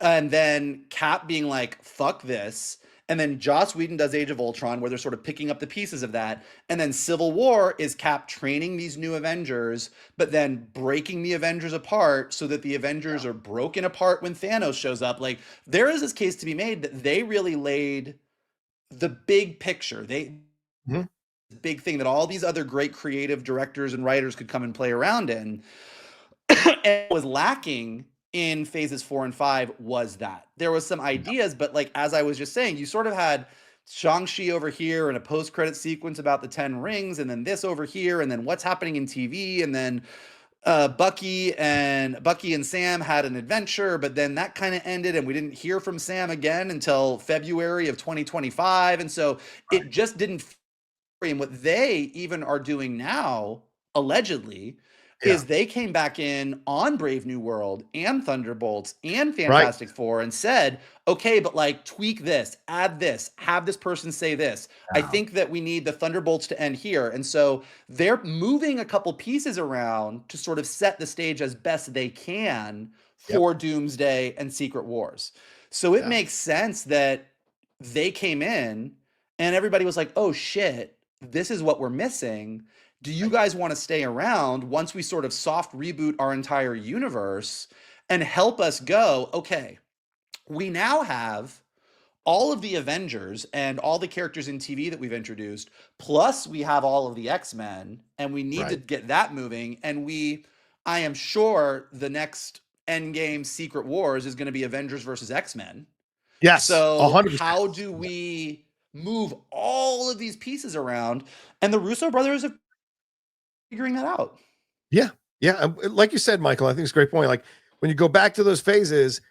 And then Cap being like, fuck this. And then Joss Whedon does Age of Ultron, where they're sort of picking up the pieces of that. And then Civil War is Cap training these new Avengers, but then breaking the Avengers apart so that the Avengers are broken apart when Thanos shows up. Like, there is this case to be made that they really laid the big picture. big thing that all these other great creative directors and writers could come and play around in. And was lacking in phases 4 and 5 was that there was some ideas, but like as I was just saying, you sort of had Shang-Chi over here and a post-credit sequence about the 10 rings, and then this over here, and then what's happening in TV, and then Bucky and Sam had an adventure, but then that kind of ended, and we didn't hear from Sam again until February of 2025, and so it just didn't. And what they even are doing now, allegedly, is they came back in on Brave New World and Thunderbolts and Fantastic Four and said, okay, but like tweak this, add this, have this person say this. I think that we need the Thunderbolts to end here. And so they're moving a couple pieces around to sort of set the stage as best they can for Doomsday and Secret Wars. So it makes sense that they came in and everybody was like, oh shit, this is what we're missing. Do you guys want to stay around once we sort of soft reboot our entire universe and help us go, okay, we now have all of the Avengers and all the characters in TV that we've introduced, plus we have all of the X-Men, and we need to get that moving. And I am sure the next Endgame Secret Wars is going to be Avengers versus X-Men. Yes. So 100%. how do we move all of these pieces around? And the Russo brothers have figuring that out. Yeah. Like you said, Michael, I think it's a great point. Like when you go back to those phases,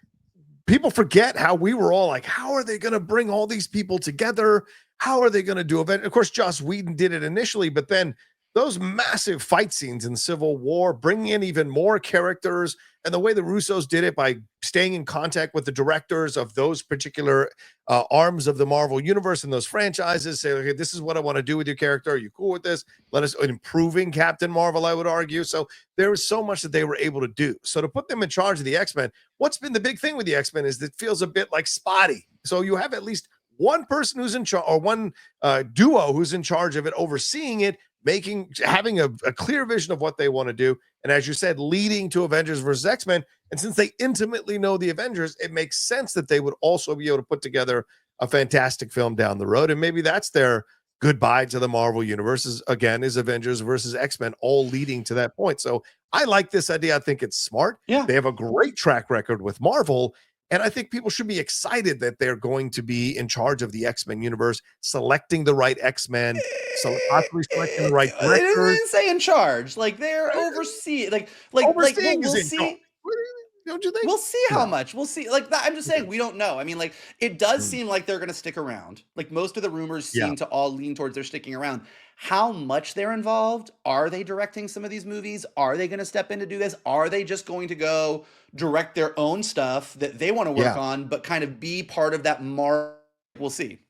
people forget how we were all like, how are they going to bring all these people together? How are they going to do event? Of course, Joss Whedon did it initially, but then those massive fight scenes in Civil War, bringing in even more characters, and the way the Russos did it by staying in contact with the directors of those particular arms of the Marvel Universe and those franchises, say, okay, this is what I want to do with your character. Are you cool with this? Let us improving Captain Marvel, I would argue. So there was so much that they were able to do. So to put them in charge of the X-Men, what's been the big thing with the X-Men is that it feels a bit like spotty. So you have at least one person who's in charge, or one duo who's in charge of it, overseeing it, having a clear vision of what they want to do. And as you said, leading to Avengers versus X-Men. And since they intimately know the Avengers, it makes sense that they would also be able to put together a fantastic film down the road. And maybe that's their goodbye to the Marvel universe is Avengers versus X-Men, all leading to that point. So I like this idea. I think it's smart. Yeah. They have a great track record with Marvel. And I think people should be excited that they're going to be in charge of the X-Men universe, selecting the right X-Men, possibly selecting the right directors. They didn't say in charge. Like they're overseeing. Overseeing we'll see. Don't you think? We'll see how much. We'll see. Like that, I'm just saying we don't know. I mean, like it does seem like they're going to stick around. Like most of the rumors seem to all lean towards they're sticking around. How much they're involved? Are they directing some of these movies? Are they going to step in to do this? Are they just going to go direct their own stuff that they want to work on, but kind of be part of that We'll see.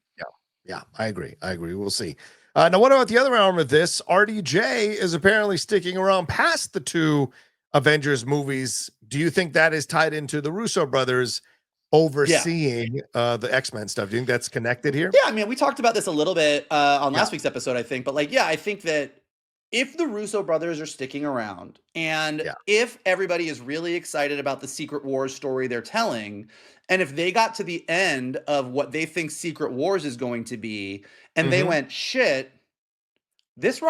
Yeah, I agree. We'll see. Now, what about the other arm of this? RDJ is apparently sticking around past the two Avengers movies. Do you think that is tied into the Russo brothers overseeing the X-Men stuff? Do you think that's connected here? Yeah, I mean, we talked about this a little bit on last week's episode, I think. But I think that if the Russo brothers are sticking around and if everybody is really excited about the Secret Wars story they're telling, and if they got to the end of what they think Secret Wars is going to be, and they went, shit, this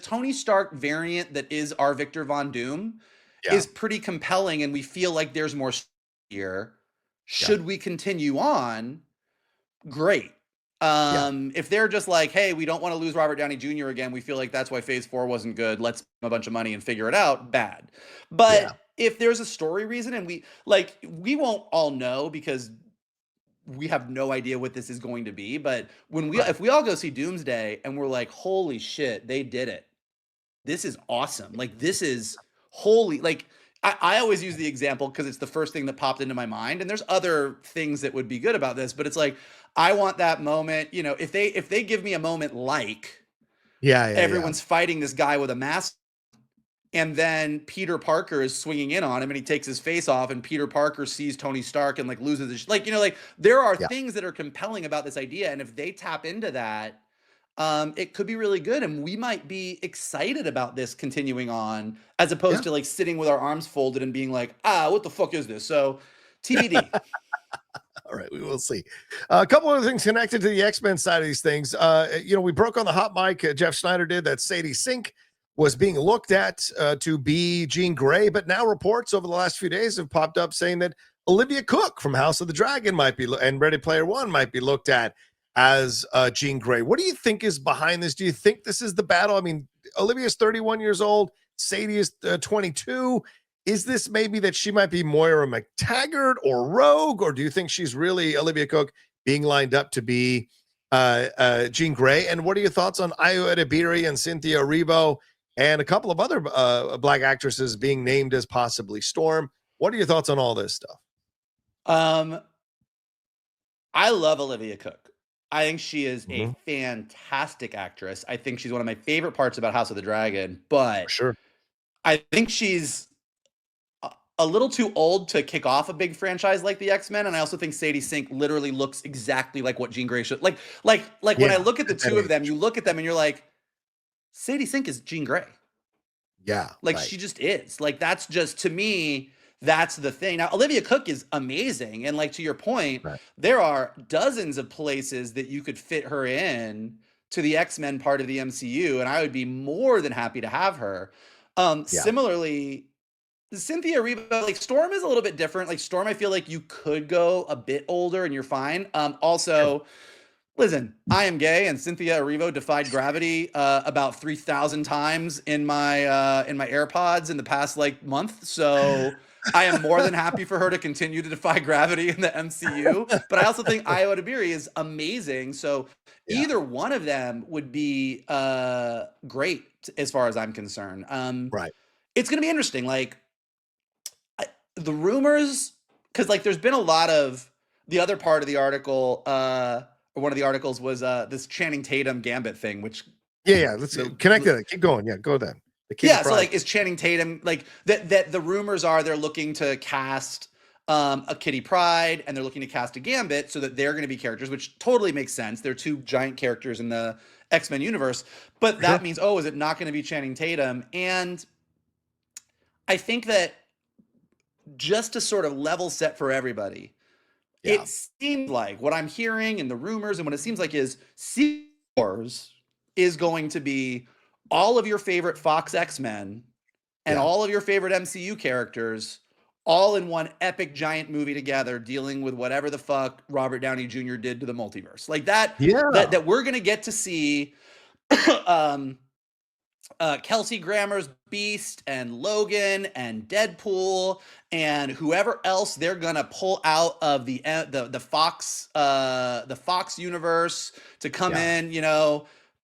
Tony Stark variant that is our Victor Von Doom is pretty compelling, and we feel like there's more here. Should we continue on? Great. If they're just like, hey, we don't want to lose Robert Downey Jr. again, we feel like that's why Phase 4 wasn't good, let's give them a bunch of money and figure it out, bad. But if there's a story reason, and we won't all know because we have no idea what this is going to be, but when if we all go see Doomsday and we're like, holy shit, they did it. This is awesome. Like, this is holy. Like, I always use the example because it's the first thing that popped into my mind. And there's other things that would be good about this, but it's like, I want that moment, if they give me a moment like everyone's fighting this guy with a mask, and then Peter Parker is swinging in on him and he takes his face off and Peter Parker sees Tony Stark and loses his, there are things that are compelling about this idea. And if they tap into that, it could be really good. And we might be excited about this continuing on as opposed to sitting with our arms folded and being like, what the fuck is this? So TBD. All right, we will see. A couple of things connected to the X-Men side of these things. We broke on the hot mic. Jeff Snyder did that. Sadie Sink was being looked at to be Jean Grey, but now reports over the last few days have popped up saying that Olivia Cooke from House of the Dragon might be, and Ready Player One might be looked at as Jean Grey. What do you think is behind this? Do you think this is the battle? I mean, Olivia's 31 years old. Sadie is 22. Is this maybe that she might be Moira McTaggart or Rogue, or do you think she's really Olivia Cooke being lined up to be Jean Grey? And what are your thoughts on Ayo Edebiri and Cynthia Erivo and a couple of other Black actresses being named as possibly Storm? What are your thoughts on all this stuff? I love Olivia Cooke. I think she is a fantastic actress. I think she's one of my favorite parts about House of the Dragon, but sure, I think she's a little too old to kick off a big franchise like the X-Men, and I also think Sadie Sink literally looks exactly like what Jean Grey should like. When I look at the two of them, you look at them and you're like, Sadie Sink is Jean Grey. Yeah, like she just is. Like that's just, to me, that's the thing. Now Olivia Cooke is amazing, and like to your point, there are dozens of places that you could fit her in to the X-Men part of the MCU, and I would be more than happy to have her. Similarly, Cynthia Erivo, like Storm is a little bit different. Like Storm, I feel like you could go a bit older and you're fine. Also, listen, I am gay, and Cynthia Erivo defied gravity about 3,000 times in my AirPods in the past month. So I am more than happy for her to continue to defy gravity in the MCU. But I also think Ayo Edebiri is amazing. So either one of them would be great as far as I'm concerned. It's going to be interesting. The rumors, because there's been a lot of, the other part of the article, or one of the articles was this Channing Tatum Gambit thing, which let's connect that. Keep going. Go then. So is Channing Tatum that the rumors are they're looking to cast a Kitty Pryde and they're looking to cast a Gambit so that they're going to be characters, which totally makes sense. They're two giant characters in the X-Men universe, but that means, is it not going to be Channing Tatum? And I think that, just to sort of level set for everybody, it seems like what I'm hearing and the rumors and what it seems like is Secret Wars is going to be all of your favorite Fox X-Men and all of your favorite MCU characters all in one epic giant movie together, dealing with whatever the fuck Robert Downey Jr. did to the multiverse. That we're going to get to see Kelsey Grammer's Beast and Logan and Deadpool and whoever else they're gonna pull out of the Fox universe to come in. Ian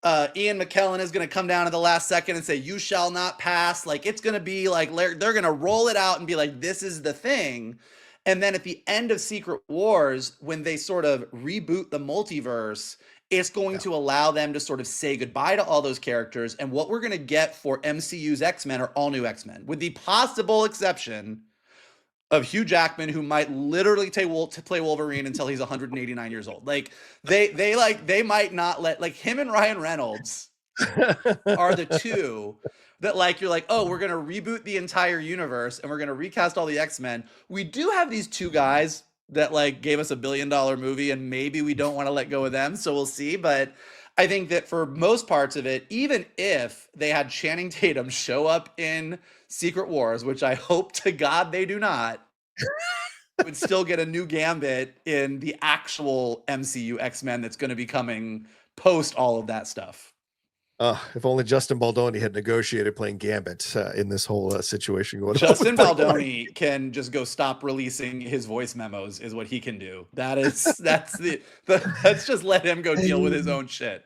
McKellen is gonna come down at the last second and say, "You shall not pass." It's gonna be they're gonna roll it out and be like, "This is the thing." And then at the end of Secret Wars, when they sort of reboot the multiverse, it's going to allow them to sort of say goodbye to all those characters. And what we're going to get for MCU's X-Men are all new X-Men, with the possible exception of Hugh Jackman, who might literally play Wolverine until he's 189 years old. They might not let, him and Ryan Reynolds are the two that you're we're going to reboot the entire universe and we're going to recast all the X-Men. We do have these two guys that gave us $1 billion movie, and maybe we don't want to let go of them, so we'll see. But I think that for most parts of it, even if they had Channing Tatum show up in Secret Wars, which I hope to God they do not, would still get a new Gambit in the actual MCU X-Men that's going to be coming post all of that stuff. If only Justin Baldoni had negotiated playing Gambit in this whole situation going on. Justin Baldoni can just go stop releasing his voice memos is what he can do. Let's just let him go deal with his own shit.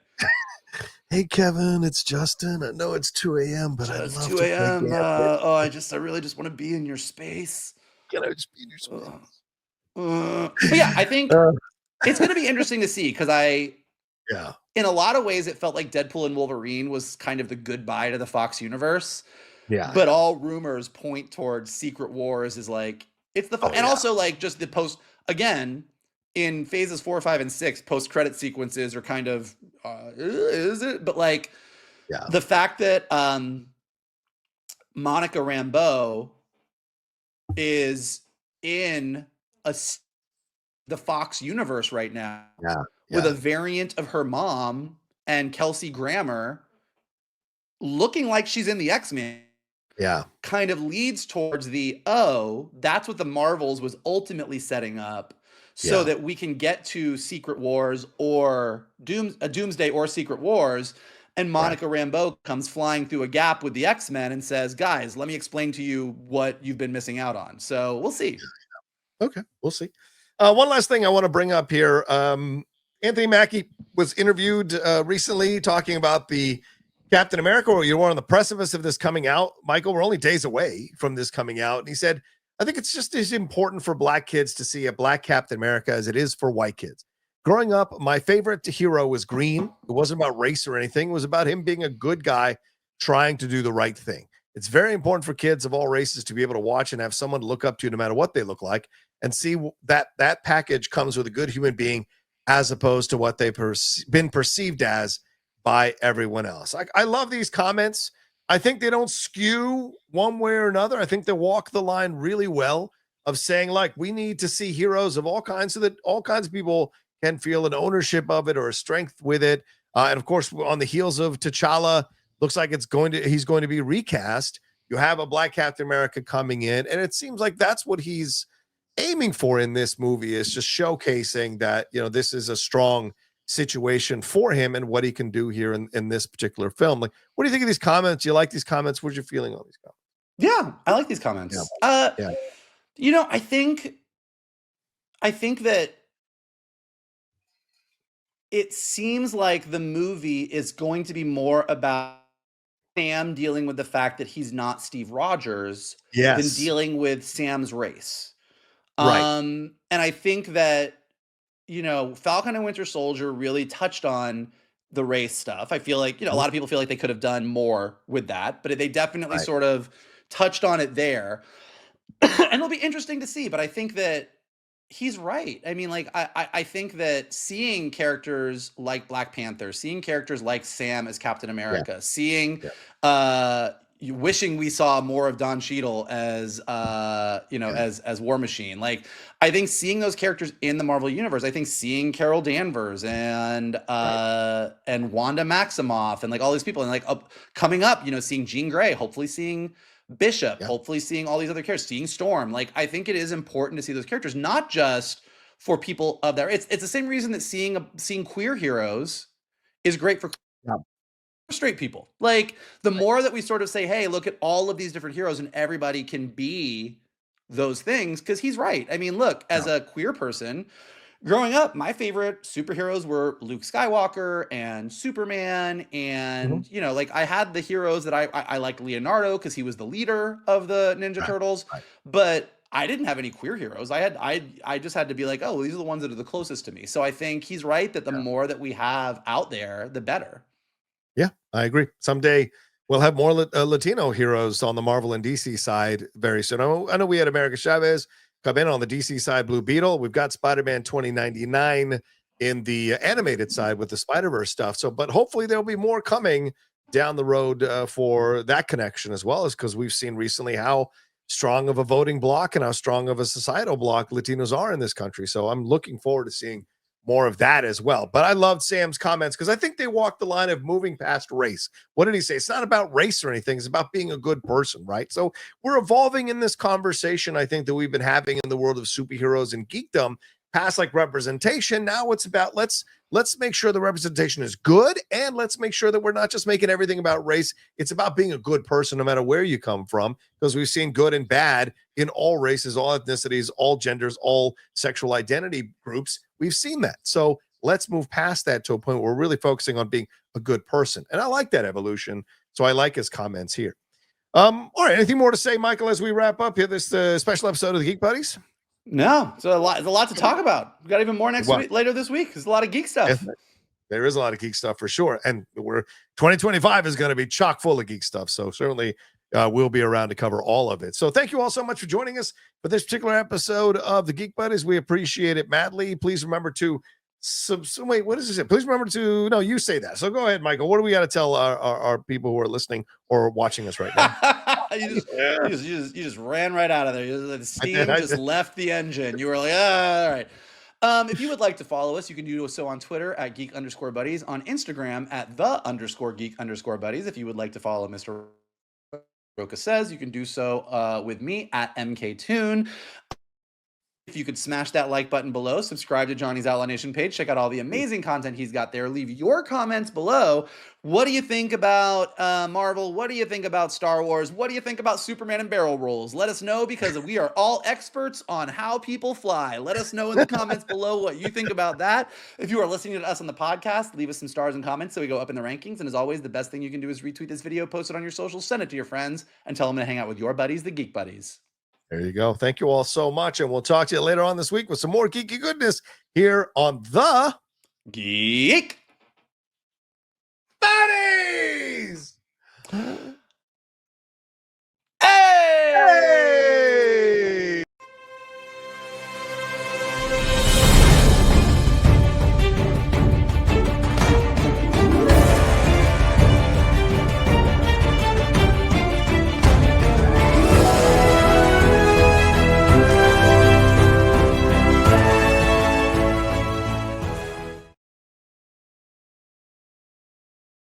Hey Kevin, it's Justin. I know it's 2 a.m., but I love 2 a.m. I really just want to be in your space. Can I just be in your space? But yeah, I think it's going to be interesting to see, because in a lot of ways, it felt like Deadpool and Wolverine was kind of the goodbye to the Fox universe. But all rumors point towards Secret Wars is it's the and also just the post, again, in phases 4, 5, and 6, post-credit sequences are kind of is it? But the fact that Monica Rambeau is in a the Fox universe right now Yeah. with a variant of her mom and Kelsey Grammer looking like she's in the X-Men. Yeah. Kind of leads towards that's what the Marvels was ultimately setting up so that we can get to Secret Wars or Doomsday or Secret Wars, and Monica Rambeau comes flying through a gap with the X-Men and says, guys, let me explain to you what you've been missing out on. So we'll see. Okay, we'll see. One last thing I want to bring up here. Anthony Mackie was interviewed recently talking about the Captain America, or you were on the precipice of this coming out. Michael, we're only days away from this coming out. And he said, I think it's just as important for black kids to see a black Captain America as it is for white kids. Growing up, my favorite hero was Green. It wasn't about race or anything. It was about him being a good guy trying to do the right thing. It's very important for kids of all races to be able to watch and have someone to look up to no matter what they look like, and see that that package comes with a good human being as opposed to what they've been perceived as by everyone else. I love these comments. I think they don't skew one way or another. I think they walk the line really well of saying, like, we need to see heroes of all kinds so that all kinds of people can feel an ownership of it or a strength with it. And of course, on the heels of T'Challa, looks like he's going to be recast. You have a black Captain America coming in, and it seems like that's what he's aiming for in this movie, is just showcasing that, you know, this is a strong situation for him and what he can do here in this particular film. Like, what do you think of these comments? You like these comments? What's your feeling on these comments? Yeah, I like these comments. Yeah. You know, I think that it seems like the movie is going to be more about Sam dealing with the fact that he's not Steve Rogers than dealing with Sam's race. And I think that, you know, Falcon and Winter Soldier really touched on the race stuff. I feel like, you know, a lot of people feel like they could have done more with that, but they definitely sort of touched on it there. And it'll be interesting to see, but I think that he's right. I mean, like, I think that seeing characters like Black Panther, seeing characters like Sam as Captain America, seeing wishing we saw more of Don Cheadle as as War Machine. Like, I think seeing those characters in the Marvel universe, I think seeing Carol Danvers and Wanda Maximoff and like all these people, and like coming up, you know, seeing Jean Grey, hopefully seeing Bishop, hopefully seeing all these other characters, seeing Storm. Like, I think it is important to see those characters, not just for people of their. It's the same reason that seeing queer heroes is great for straight people. Like, the more that we sort of say, hey, look at all of these different heroes and everybody can be those things, because he's right. I mean, look, as a queer person growing up, my favorite superheroes were Luke Skywalker and Superman, and you know, like, I had the heroes that I liked Leonardo because he was the leader of the Ninja Turtles, but I didn't have any queer heroes. I just had to be like, oh, these are the ones that are the closest to me. So I think he's right that the more that we have out there, the better. Yeah, I agree. Someday we'll have more Latino heroes on the Marvel and DC side very soon. I know we had America Chavez come in on the DC side, Blue Beetle. We've got Spider-Man 2099 in the animated side with the Spider-Verse stuff. So, but hopefully there'll be more coming down the road for that connection, as well as because we've seen recently how strong of a voting block and how strong of a societal block Latinos are in this country. So I'm looking forward to seeing more of that as well. But I loved Sam's comments because I think they walk the line of moving past race. What did he say? It's not about race or anything. It's about being a good person, right? So we're evolving in this conversation, I think, that we've been having in the world of superheroes and geekdom, past like representation. Now it's about let's make sure the representation is good, and let's make sure that we're not just making everything about race. It's about being a good person no matter where you come from, because we've seen good and bad in all races, all ethnicities, all genders, all sexual identity groups. We've seen that. So let's move past that to a point where we're really focusing on being a good person. And I like that evolution. So I like his comments here. All right. Anything more to say, Michael, as we wrap up here, this special episode of the Geek Buddies? No, it's a lot to talk about. We got even more later this week. There's a lot of geek stuff. Yeah, there is a lot of geek stuff for sure. And 2025 is going to be chock full of geek stuff. So certainly we'll be around to cover all of it. So thank you all so much for joining us for this particular episode of the Geek Buddies. We appreciate it madly. Please remember to wait, what does it say? Please remember to, no, you say that. So go ahead, Michael. What do we got to tell our people who are listening or watching us right now? you just ran right out of there. The steam just left the engine. You were like, all right. If you would like to follow us, you can do so on Twitter at geek_buddies, on Instagram at _geek_buddies. If you would like to follow Mr. Roca Says, you can do so with me at MKToon. If you could smash that like button below, subscribe to Johnny's Outlaw Nation page, check out all the amazing content he's got there. Leave your comments below. What do you think about Marvel? What do you think about Star Wars? What do you think about Superman and barrel rolls? Let us know, because we are all experts on how people fly. Let us know in the comments below what you think about that. If you are listening to us on the podcast, leave us some stars and comments so we go up in the rankings. And as always, the best thing you can do is retweet this video, post it on your socials, send it to your friends, and tell them to hang out with your buddies, the Geek Buddies. There you go. Thank you all so much. And we'll talk to you later on this week with some more geeky goodness here on the Geek